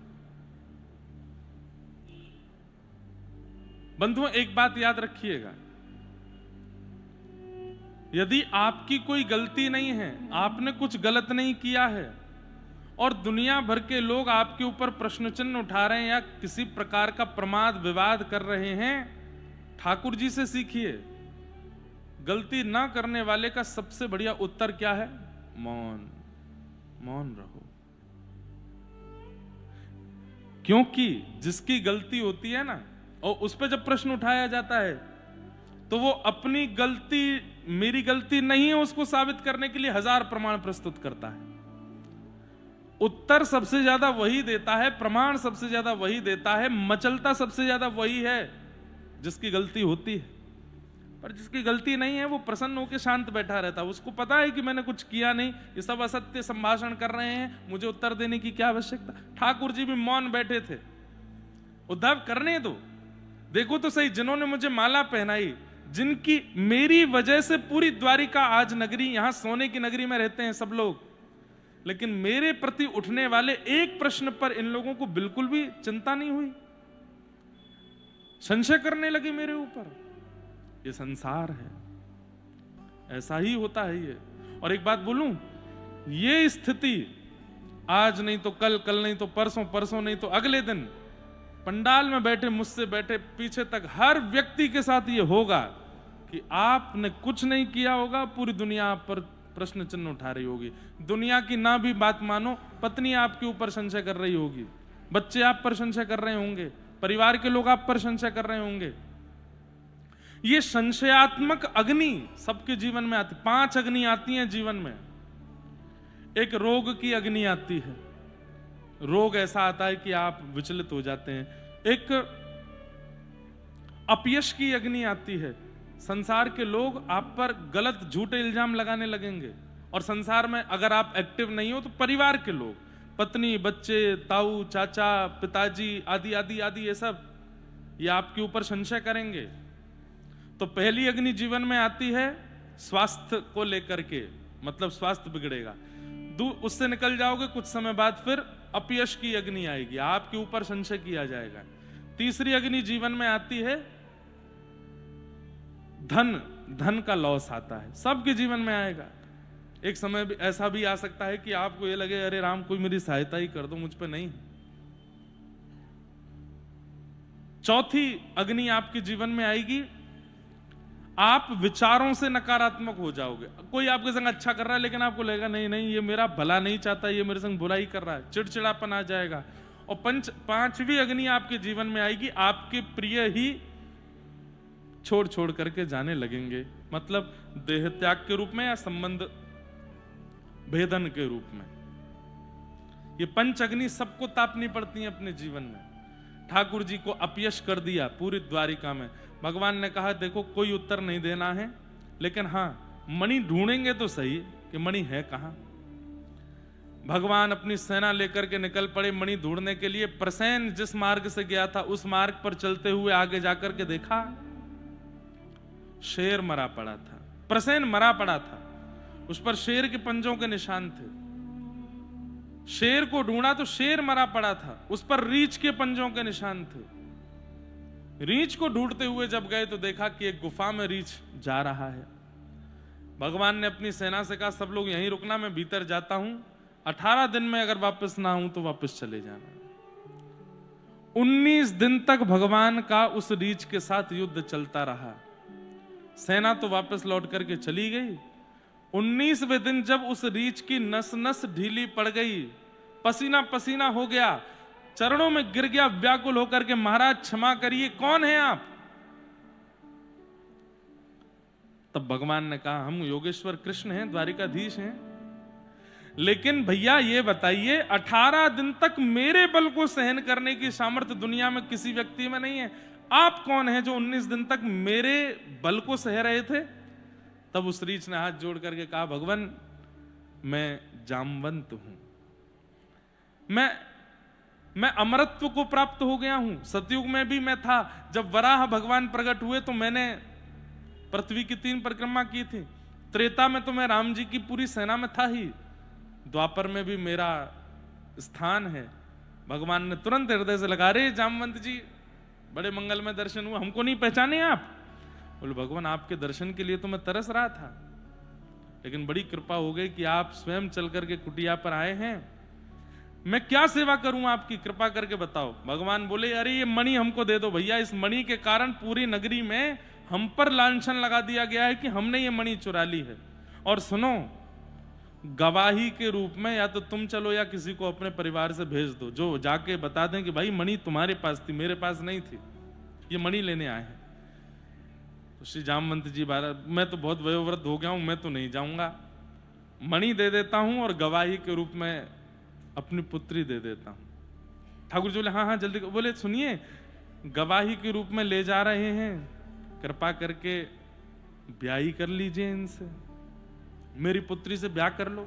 बंधुओं, एक बात याद रखिएगा, यदि आपकी कोई गलती नहीं है, आपने कुछ गलत नहीं किया है, और दुनिया भर के लोग आपके ऊपर प्रश्न चिन्ह उठा रहे हैं या किसी प्रकार का प्रमाद विवाद कर रहे हैं, ठाकुर जी से सीखिए। गलती ना करने वाले का सबसे बढ़िया उत्तर क्या है? मौन। मौन रहो। क्योंकि जिसकी गलती होती है ना, और उस पर जब प्रश्न उठाया जाता है, तो वो अपनी गलती, मेरी गलती नहीं है, उसको साबित करने के लिए 1000 प्रमाण प्रस्तुत करता है। उत्तर सबसे ज्यादा वही देता है, प्रमाण सबसे ज्यादा वही देता है, मचलता सबसे ज्यादा वही है जिसकी गलती होती है। पर जिसकी गलती नहीं है वो प्रसन्न होकर शांत बैठा रहता है। उसको पता है कि मैंने कुछ किया नहीं, ये सब असत्य संभाषण कर रहे हैं, मुझे उत्तर देने की क्या आवश्यकता। ठाकुर जी भी मौन बैठे थे। उद्धव, करने दो, देखो तो सही, जिन्होंने मुझे माला पहनाई, जिनकी मेरी वजह से पूरी द्वारिका आज नगरी, यहां सोने की नगरी में रहते हैं सब लोग, लेकिन मेरे प्रति उठने वाले एक प्रश्न पर इन लोगों को बिल्कुल भी चिंता नहीं हुई, संशय करने लगे मेरे ऊपर। ये संसार है, ऐसा ही होता है ये। और एक बात बोलूं, ये स्थिति आज नहीं तो कल, कल नहीं तो परसों, परसों नहीं तो अगले दिन, पंडाल में बैठे, मुझसे बैठे पीछे तक हर व्यक्ति के साथ ये होगा कि आपने कुछ नहीं किया होगा, पूरी दुनिया आप पर प्रश्न चिन्ह उठा रही होगी। दुनिया की ना भी बात मानो, पत्नी आपके ऊपर संशय कर रही होगी, बच्चे आप पर संशय कर रहे होंगे, परिवार के लोग आप पर संशय कर रहे होंगे। ये संशयात्मक अग्नि सबके जीवन में आती। 5 अग्नि आती हैं जीवन में। एक रोग की अग्नि आती है, रोग ऐसा आता है कि आप विचलित हो जाते हैं। एक अपयश की अग्नि आती है, संसार के लोग आप पर गलत झूठे इल्जाम लगाने लगेंगे। और संसार में अगर आप एक्टिव नहीं हो तो परिवार के लोग, पत्नी, बच्चे, ताऊ, चाचा, पिताजी आदि आदि आदि, ये सब ये आपके ऊपर संशय करेंगे। तो पहली अग्नि जीवन में आती है स्वास्थ्य को लेकर के, मतलब स्वास्थ्य बिगड़ेगा, उससे निकल जाओगे, कुछ समय बाद फिर अपयश की अग्नि आएगी, आपके ऊपर संशय किया जाएगा। तीसरी अग्नि जीवन में आती है धन का लॉस आता है, सबके जीवन में आएगा। एक समय भी ऐसा भी आ सकता है कि आपको ये लगे, अरे राम कोई मेरी सहायता ही कर दो, मुझ पे नहीं। चौथी अग्नि आपके जीवन में आएगी, आप विचारों से नकारात्मक हो जाओगे। कोई आपके संग अच्छा कर रहा है लेकिन आपको लगेगा नहीं नहीं, ये मेरा भला नहीं चाहता, ये मेरे संग बुराई कर रहा है, चिड़चिड़ापन आ जाएगा। और पांचवी अग्नि आपके जीवन में आएगी, आपके प्रिय ही छोड़ छोड़ करके जाने लगेंगे, मतलब देह त्याग के रूप में या संबंध भेदन के रूप में। ये 5 अग्नि सबको तापनी पड़ती है अपने जीवन में। ठाकुर जी को अपयश कर दिया पूरी द्वारिका में। भगवान ने कहा देखो कोई उत्तर नहीं देना है, लेकिन हां मणि ढूंढेंगे तो सही कि मणि है कहां। भगवान अपनी सेना लेकर के निकल पड़े मणि ढूंढने के लिए। प्रसेन जिस मार्ग से गया था उस मार्ग पर चलते हुए आगे जाकर के देखा शेर मरा पड़ा था। प्रसेन मरा पड़ा था, उस पर शेर के पंजों के निशान थे। शेर को ढूंढा तो शेर मरा पड़ा था, उस पर रीछ के पंजों के निशान थे। रीछ को ढूंढते हुए जब गए तो देखा कि एक गुफा में रीछ जा रहा है। भगवान ने अपनी सेना से कहा सब लोग यहीं रुकना, मैं भीतर जाता हूं, 18 दिन में अगर वापस ना हूं तो वापस चले जाना। 19 दिन तक भगवान का उस रीछ के साथ युद्ध चलता रहा। सेना तो वापस लौट करके चली गई। 19वें दिन जब उस रीछ की नस नस ढीली पड़ गई, पसीना पसीना हो गया, चरणों में गिर गया व्याकुल होकर के, महाराज क्षमा करिए, कौन है आप? तब भगवान ने कहा हम योगेश्वर कृष्ण हैं, द्वारिकाधीश हैं। लेकिन भैया ये बताइए 18 दिन तक मेरे बल को सहन करने की सामर्थ्य दुनिया में किसी व्यक्ति में नहीं है, आप कौन हैं जो 19 दिन तक मेरे बल को सह रहे थे? तब उस रीछ ने हाथ जोड़ करके कहा भगवान मैं जामवंत हूं, मैं अमरत्व को प्राप्त हो गया हूं। सतयुग में भी मैं था, जब वराह भगवान प्रकट हुए तो मैंने पृथ्वी की 3 परिक्रमा की थी। त्रेता में तो मैं राम जी की पूरी सेना में था ही, द्वापर में भी मेरा स्थान है। भगवान ने तुरंत हृदय से लगा, रे जामवंत जी बड़े मंगलमय दर्शन हुआ, हमको नहीं पहचाने आप? बोले भगवान आपके दर्शन के लिए तो मैं तरस रहा था, लेकिन बड़ी कृपा हो गई कि आप स्वयं चल करके कुटिया पर आए हैं। मैं क्या सेवा करूं आपकी, कृपा करके बताओ। भगवान बोले अरे ये मणि हमको दे दो भैया, इस मणि के कारण पूरी नगरी में हम पर लांछन लगा दिया गया है कि हमने ये मणि चुरा ली है। और सुनो, गवाही के रूप में या तो तुम चलो या किसी को अपने परिवार से भेज दो, जो जाके बता दें कि भाई मणि तुम्हारे पास थी, मेरे पास नहीं थी, ये मणि लेने आए हैं। तो श्री जामवंत जी मैं तो बहुत वयोवृद्ध हो गया हूं, मैं तो नहीं जाऊंगा, मणि दे देता हूं और गवाही के रूप में अपनी पुत्री दे देता हूं। ठाकुर जी बोले हाँ हाँ जल्दी। बोले सुनिए, गवाही के रूप में ले जा रहे हैं, कृपा करके ब्याह कर लीजिए इनसे, मेरी पुत्री से ब्याह कर लो।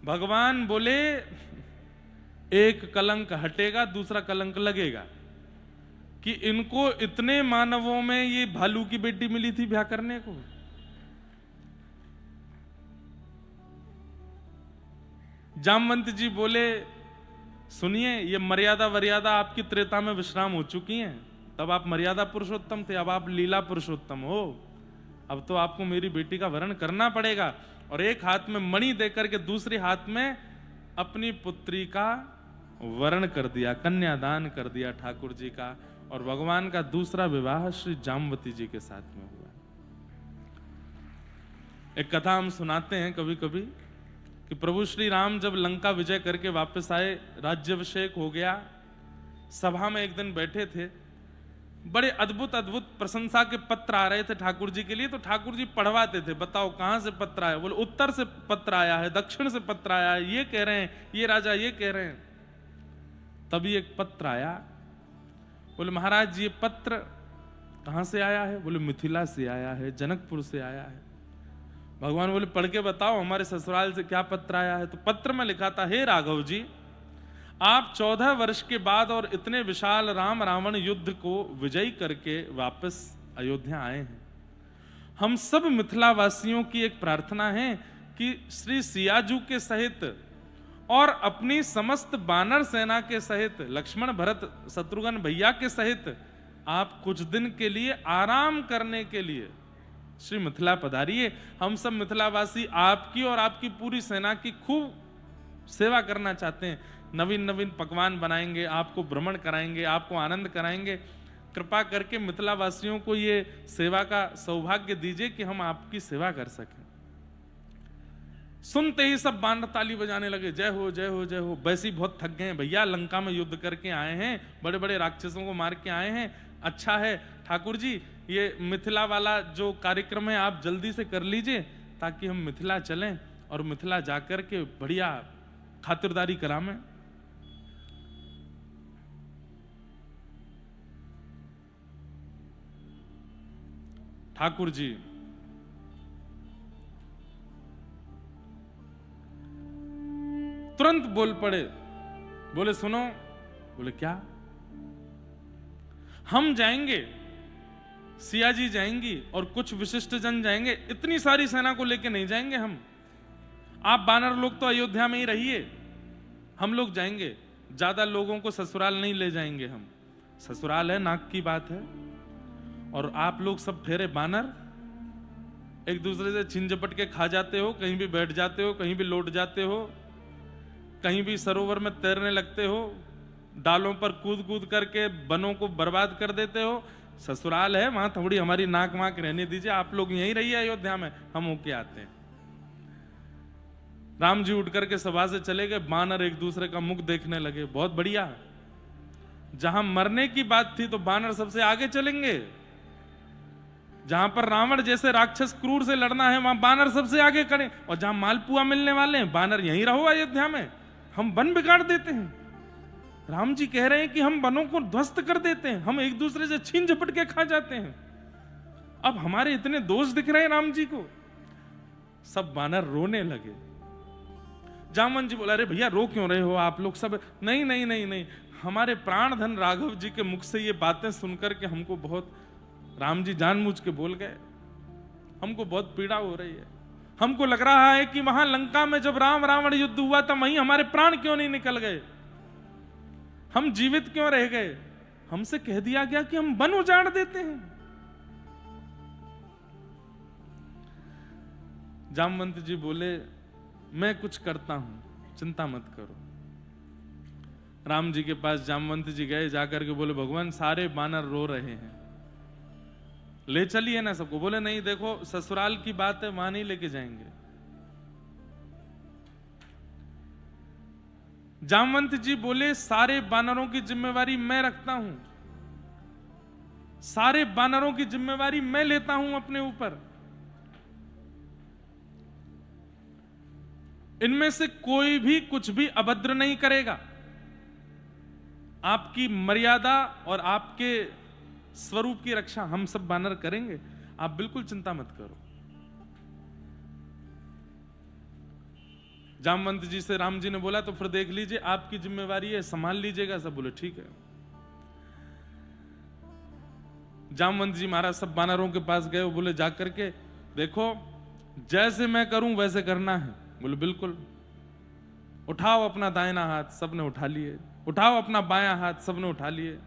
भगवान बोले एक कलंक हटेगा दूसरा कलंक लगेगा, कि इनको इतने मानवों में ये भालू की बेटी मिली थी ब्याह करने को। जामवंत जी बोले सुनिए, ये मर्यादा वर्यादा आपकी त्रेता में विश्राम हो चुकी हैं, तब आप मर्यादा पुरुषोत्तम थे, अब आप लीला पुरुषोत्तम हो। अब तो आपको मेरी बेटी का वरण करना पड़ेगा। और एक हाथ में मणि देकर के दूसरे हाथ में अपनी पुत्री का वरण कर दिया, कन्यादान कर दिया ठाकुर जी का। और भगवान का दूसरा विवाह श्री जामवती जी के साथ में हुआ। एक कथा हम सुनाते हैं कभी कभी कि प्रभु श्री राम जब लंका विजय करके वापस आए, राज्याभिषेक हो गया, सभा में एक दिन बैठे थे, बड़े अद्भुत अद्भुत प्रशंसा के पत्र आ रहे थे ठाकुर जी के लिए। तो ठाकुर जी पढ़वाते थे, बताओ कहां से पत्र आया? बोले उत्तर से पत्र आया है, दक्षिण से पत्र आया है, ये कह रहे हैं, ये राजा ये कह रहे हैं। तभी एक पत्र आया, बोले महाराज ये पत्र कहां से आया है? बोले मिथिला से आया है, जनकपुर से आया है। भगवान बोले पढ़ के बताओ हमारे ससुराल से क्या पत्र आया है। तो पत्र में लिखा था, हे राघव जी, आप 14 वर्ष के बाद और इतने विशाल राम रावण युद्ध को विजयी करके वापस अयोध्या आए हैं। हम सब मिथिला वासियों की एक प्रार्थना है कि श्री सियाजू के सहित और अपनी समस्त बानर सेना के सहित, लक्ष्मण भरत शत्रुघ्न भैया के सहित आप कुछ दिन के लिए आराम करने के लिए श्री मिथिला पधारिए। हम सब मिथिलावासी आपकी और आपकी पूरी सेना की खूब सेवा करना चाहते हैं। नवीन नवीन पकवान बनाएंगे, आपको भ्रमण कराएंगे, आपको आनंद कराएंगे। कृपा करके मिथिलावासियों को ये सेवा का सौभाग्य दीजिए कि हम आपकी सेवा कर सकें। सुनते ही सब बानर ताली बजाने लगे, जय हो जय हो जय हो। वैसे ही बहुत थक गए हैं भैया, लंका में युद्ध करके आए हैं, बड़े बड़े राक्षसों को मार के आए हैं। अच्छा है ठाकुर जी, ये मिथिला वाला जो कार्यक्रम है आप जल्दी से कर लीजिए, ताकि हम मिथिला चलें और मिथिला जाकर के बढ़िया खातिरदारी कराएं। ठाकुर जी तुरंत बोल पड़े, बोले सुनो। बोले क्या? हम जाएंगे, सिया जी जाएंगी और कुछ विशिष्ट जन जाएंगे, इतनी सारी सेना को लेके नहीं जाएंगे हम। आप बानर लोग तो अयोध्या में ही रहिए, हम लोग जाएंगे। ज्यादा लोगों को ससुराल नहीं ले जाएंगे हम, ससुराल है नाक की बात है। और आप लोग सब ठहरे बानर, एक दूसरे से छिन झपट के खा जाते हो, कहीं भी बैठ जाते हो, कहीं भी लौट जाते हो, कहीं भी सरोवर में तैरने लगते हो, डालों पर कूद कूद करके वनों को बर्बाद कर देते हो। ससुराल है, वहां थोड़ी हमारी नाक वाक रहने दीजिए, आप लोग यहीं रहिए अयोध्या में, हम होके आते हैं। राम जी उठ करके सभा से चले गए, बानर एक दूसरे का मुख देखने लगे, बहुत बढ़िया। जहां मरने की बात थी तो बानर सबसे आगे चलेंगे, जहां पर रावण जैसे राक्षस क्रूर से लड़ना है वहां बानर सबसे आगे खड़े, और जहां मालपुआ मिलने वाले हैं बानर यहीं रहो अयोध्या में, हम वन बिगाड़ देते हैं। राम जी कह रहे हैं कि हम वनों को ध्वस्त कर देते हैं, हम एक दूसरे से छीन झपट के खा जाते हैं। अब हमारे इतने दोष दिख रहे हैं राम जी को। सब बानर रोने लगे। जामवंत जी बोला, अरे भैया रो क्यों रहे हो आप लोग सब? नहीं नहीं नहीं नहीं, हमारे प्राण धन राघव जी के मुख से ये बातें सुनकर के हमको बहुत, राम जी जानबूझ के बोल गए, हमको बहुत पीड़ा हो रही है। हमको लग रहा है कि वहां लंका में जब राम रावण युद्ध हुआ था वहीं हमारे प्राण क्यों नहीं निकल गए, हम जीवित क्यों रह गए। हमसे कह दिया गया कि हम वन उजाड़ देते हैं। जामवंत जी बोले मैं कुछ करता हूं, चिंता मत करो। राम जी के पास जामवंत जी गए, जाकर के बोले भगवान सारे बानर रो रहे हैं, ले चलिए ना सबको। बोले नहीं देखो ससुराल की बात है, वहां नहीं लेके जाएंगे। जामवंत जी बोले सारे बानरों की जिम्मेवारी मैं रखता हूं, सारे बानरों की जिम्मेवारी मैं लेता हूं अपने ऊपर। इनमें से कोई भी कुछ भी अभद्र नहीं करेगा। आपकी मर्यादा और आपके स्वरूप की रक्षा हम सब बानर करेंगे, आप बिल्कुल चिंता मत करो। जामवंत जी से राम जी ने बोला तो फिर देख लीजिए आपकी जिम्मेवारी है, संभाल लीजिएगा। सब बोले ठीक है। जामवंत जी महाराज सब बानरों के पास गए, वो बोले जाकर के देखो जैसे मैं करूं वैसे करना है। बोले बिल्कुल। उठाओ अपना दाहिना हाथ, सबने उठा लिए। उठाओ अपना बायां हाथ, सबने उठा लिए।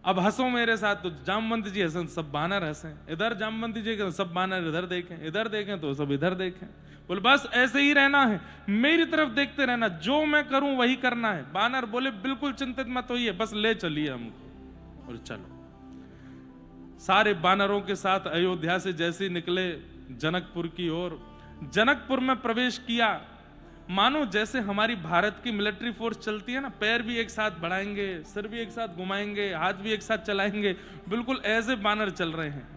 अब हंसो मेरे साथ। तो जामवंत जी हंसे, सब बानर हंसे। इधर जामवंत जी के सब बानर इधर देखें, इधर देखें तो सब इधर देखें। बोले बस ऐसे ही रहना है, मेरी तरफ देखते रहना, जो मैं करूं वही करना है। बानर बोले बिल्कुल चिंतित मत होइए, बस ले चलिए हमको। और चलो सारे बानरों के साथ अयोध्या से जैसे निकले जनकपुर की ओर, जनकपुर में प्रवेश किया। मानो जैसे हमारी भारत की मिलिट्री फोर्स चलती है ना, पैर भी एक साथ बढ़ाएंगे, सिर भी एक साथ घुमाएंगे, हाथ भी एक साथ चलाएंगे, बिल्कुल ऐसे बानर चल रहे हैं।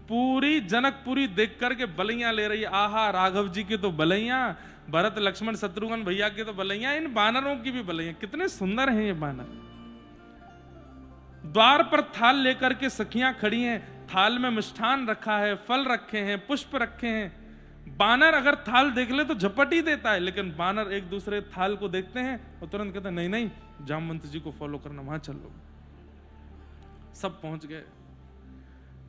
पूरी जनकपुरी देख करके बलैयां ले रही है। आहा राघव जी की तो बलैयां, भरत लक्ष्मण शत्रुघ्न भैया की तो बलैयां, इन बानरों की भी बलैयां। कितने सुंदर हैं ये बानर। द्वार पर थाल लेकर के सखियां खड़ी हैं, थाल में मिष्ठान रखा है, फल रखे हैं, पुष्प रखे हैं। बानर अगर थाल देख ले तो झपट ही देता है, लेकिन बानर एक दूसरे थाल को देखते हैं और तुरंत कहते हैं नहीं नहीं जामवंत जी को फॉलो करना, वहां चलो। सब पहुंच गए,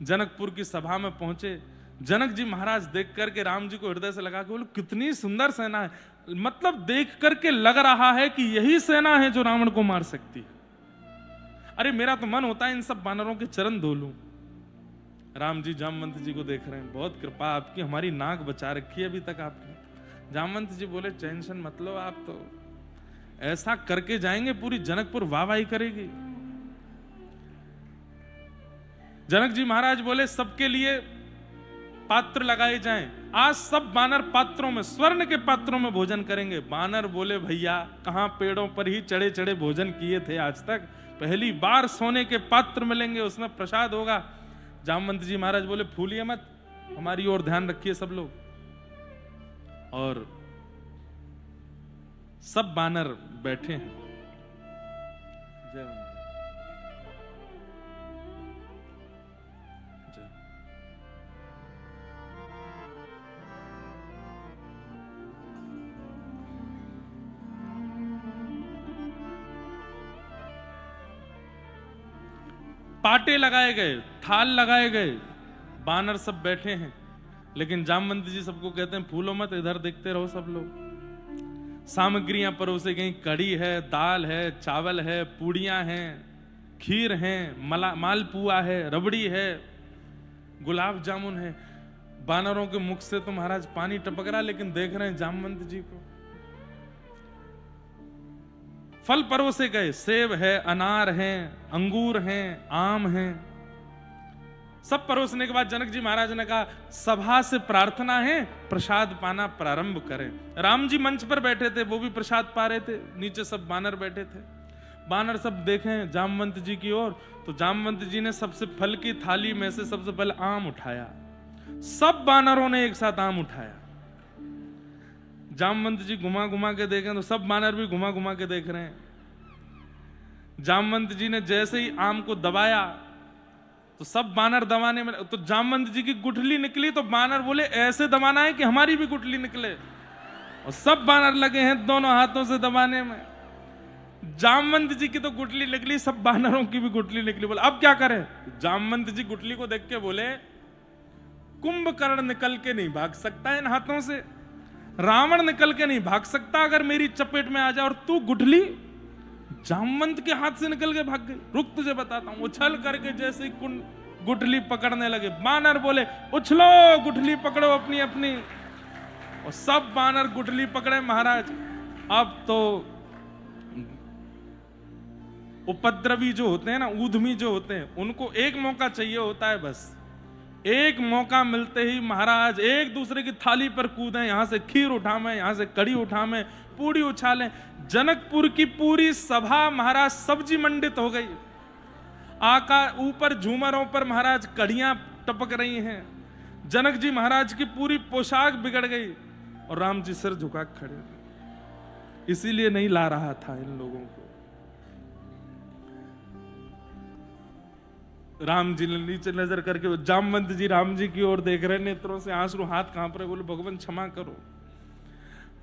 जनकपुर की सभा में पहुंचे। जनक जी महाराज देख करके राम जी को हृदय से लगा के बोले कितनी सुंदर सेना है। मतलब देख करके लग रहा है कि यही सेना है जो रावण को मार सकती है। अरे मेरा तो मन होता है इन सब बानरों के चरण धो लूं। राम जी जामवंत जी को देख रहे हैं, बहुत कृपा आपकी, हमारी नाक बचा रखी है अभी तक आपने। जामवंत जी बोले टेंशन मत लो, आप तो ऐसा करके जाएंगे पूरी जनकपुर वाहवाही करेगी। जनक जी महाराज बोले सबके लिए पात्र लगाए जाएं। आज सब बानर पात्रों में, स्वर्ण के पात्रों में भोजन करेंगे। बानर बोले भैया कहां पेड़ों पर ही चढ़े चढ़े भोजन किए थे आज तक, पहली बार सोने के पात्र मिलेंगे, उसमें प्रसाद होगा। जामवंत जी महाराज बोले फूलिए मत, हमारी ओर ध्यान रखिए सब लोग। और सब बानर बैठे हैं। जय जय। पाटे लगाए गए, थाल लगाए गए, बानर सब बैठे हैं। लेकिन जामवंत जी सबको कहते हैं फूलो मत, इधर देखते रहो सब लोग। सामग्रियां परोसे गई, कड़ी है, दाल है, चावल है, पूड़ियां हैं, खीर है, मालपुआ है, रबड़ी है, गुलाब जामुन है। बानरों के मुख से तो महाराज पानी टपक रहा, लेकिन देख रहे हैं जामवंत जी को। फल परोसे गए, सेब है, अनार है, अंगूर हैं, आम हैं। सब परोसने के बाद जनक जी महाराज ने कहा सभा से प्रार्थना है प्रसाद पाना प्रारंभ करें। राम जी मंच पर बैठे थे, वो भी प्रसाद पा रहे थे, नीचे सब बानर बैठे थे। बानर सब देखें जामवंत जी की ओर, तो जामवंत जी ने सबसे फल की थाली में से सबसे पहले आम उठाया। सब बानरों ने एक साथ आम उठाया। जामवंत जी घुमा घुमा के देखें तो सब बानर भी घुमा घुमा के देख रहे हैं। जामवंत जी ने जैसे ही आम को दबाया तो सब बानर दबाने में, तो जामवंत जी की गुठली निकली तो बानर बोले ऐसे दबाना है कि हमारी भी गुठली निकले, और सब बानर लगे हैं दोनों हाथों से दबाने में। जामवंत जी की तो गुठली निकली, सब बानरों की भी गुठली निकली। बोले अब क्या करें? जामवंत जी गुठली को देख के बोले कुंभकर्ण निकल के नहीं भाग सकता इन हाथों से, रावण निकल के नहीं भाग सकता अगर मेरी चपेट में आ जाए, और तू गुठली जामवंत के हाथ से निकल के भाग गई। रुक, तुझे बताता हूं। उछल करके जैसे ही गुठली पकड़ने लगे, बानर बोले उछलो गुठली पकड़ो अपनी अपनी, और सब बानर गुठली पकड़े महाराज। अब तो उपद्रवी जो होते हैं ना, ऊधमी जो होते हैं, उनको एक मौका चाहिए होता है, बस एक मौका मिलते ही महाराज एक दूसरे की थाली पर कूदें, यहां से खीर उठावें, यहां से कड़ी उठावें, पूड़ी उछालें। जनकपुर की पूरी सभा महाराज सब्जी मंडित हो गई। आका ऊपर झूमरों पर महाराज कड़ियां टपक रही हैं। जनक जी महाराज की पूरी पोशाक बिगड़ गई और राम जी सिर झुका खड़े। इसीलिए नहीं ला रहा था इन लोगों को। राम जी ने नीचे नजर करके, जामवंत जी राम जी की ओर देख रहे, नेत्रों से आंसू, हाथ कांप रहे, बोले भगवान क्षमा करो।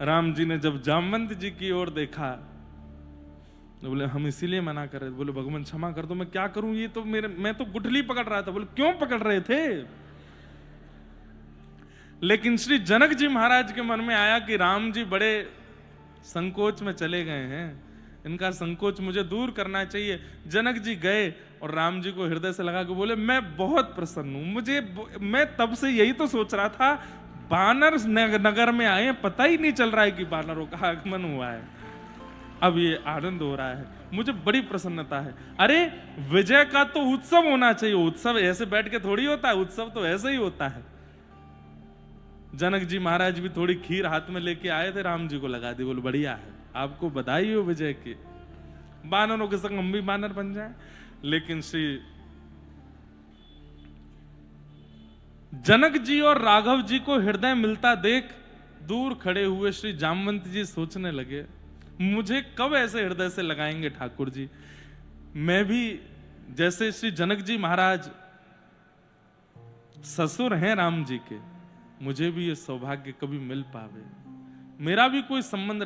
राम जी ने जब जामवंत जी की ओर देखा तो बोले हम इसीलिए मना कर रहे थे। बोले भगवान क्षमा कर दो, मैं क्या करूं, ये तो मैं तो गुठली पकड़ रहा था। बोले क्यों पकड़ रहे थे? लेकिन श्री जनक जी महाराज के मन में आया कि राम जी बड़े संकोच में चले गए हैं, इनका संकोच मुझे दूर करना चाहिए। जनक जी गए और राम जी को हृदय से लगा के बोले मैं बहुत प्रसन्न हूं, मैं तब से यही तो सोच रहा था, बानर नगर में आए, पता ही नहीं चल रहा है कि बानरों का आगमन हुआ है, अब ये आनंद हो रहा है, मुझे बड़ी प्रसन्नता है। अरे विजय का तो उत्सव होना चाहिए, उत्सव ऐसे बैठ के थोड़ी होता है, उत्सव तो ऐसे ही होता है। जनक जी महाराज भी थोड़ी खीर हाथ में लेके आए थे, राम जी को लगा दी, बोले बढ़िया है, आपको बधाई हो विजय की, बानरों के संग हम भी बानर बन जाए। लेकिन श्री जनक जी और राघव जी को हृदय मिलता देख दूर खड़े हुए श्री जामवंत जी सोचने लगे, मुझे कब ऐसे हृदय से लगाएंगे ठाकुर जी, मैं भी जैसे श्री जनक जी महाराज ससुर हैं राम जी के, मुझे भी ये सौभाग्य कभी मिल पावे, मेरा भी कोई संबंध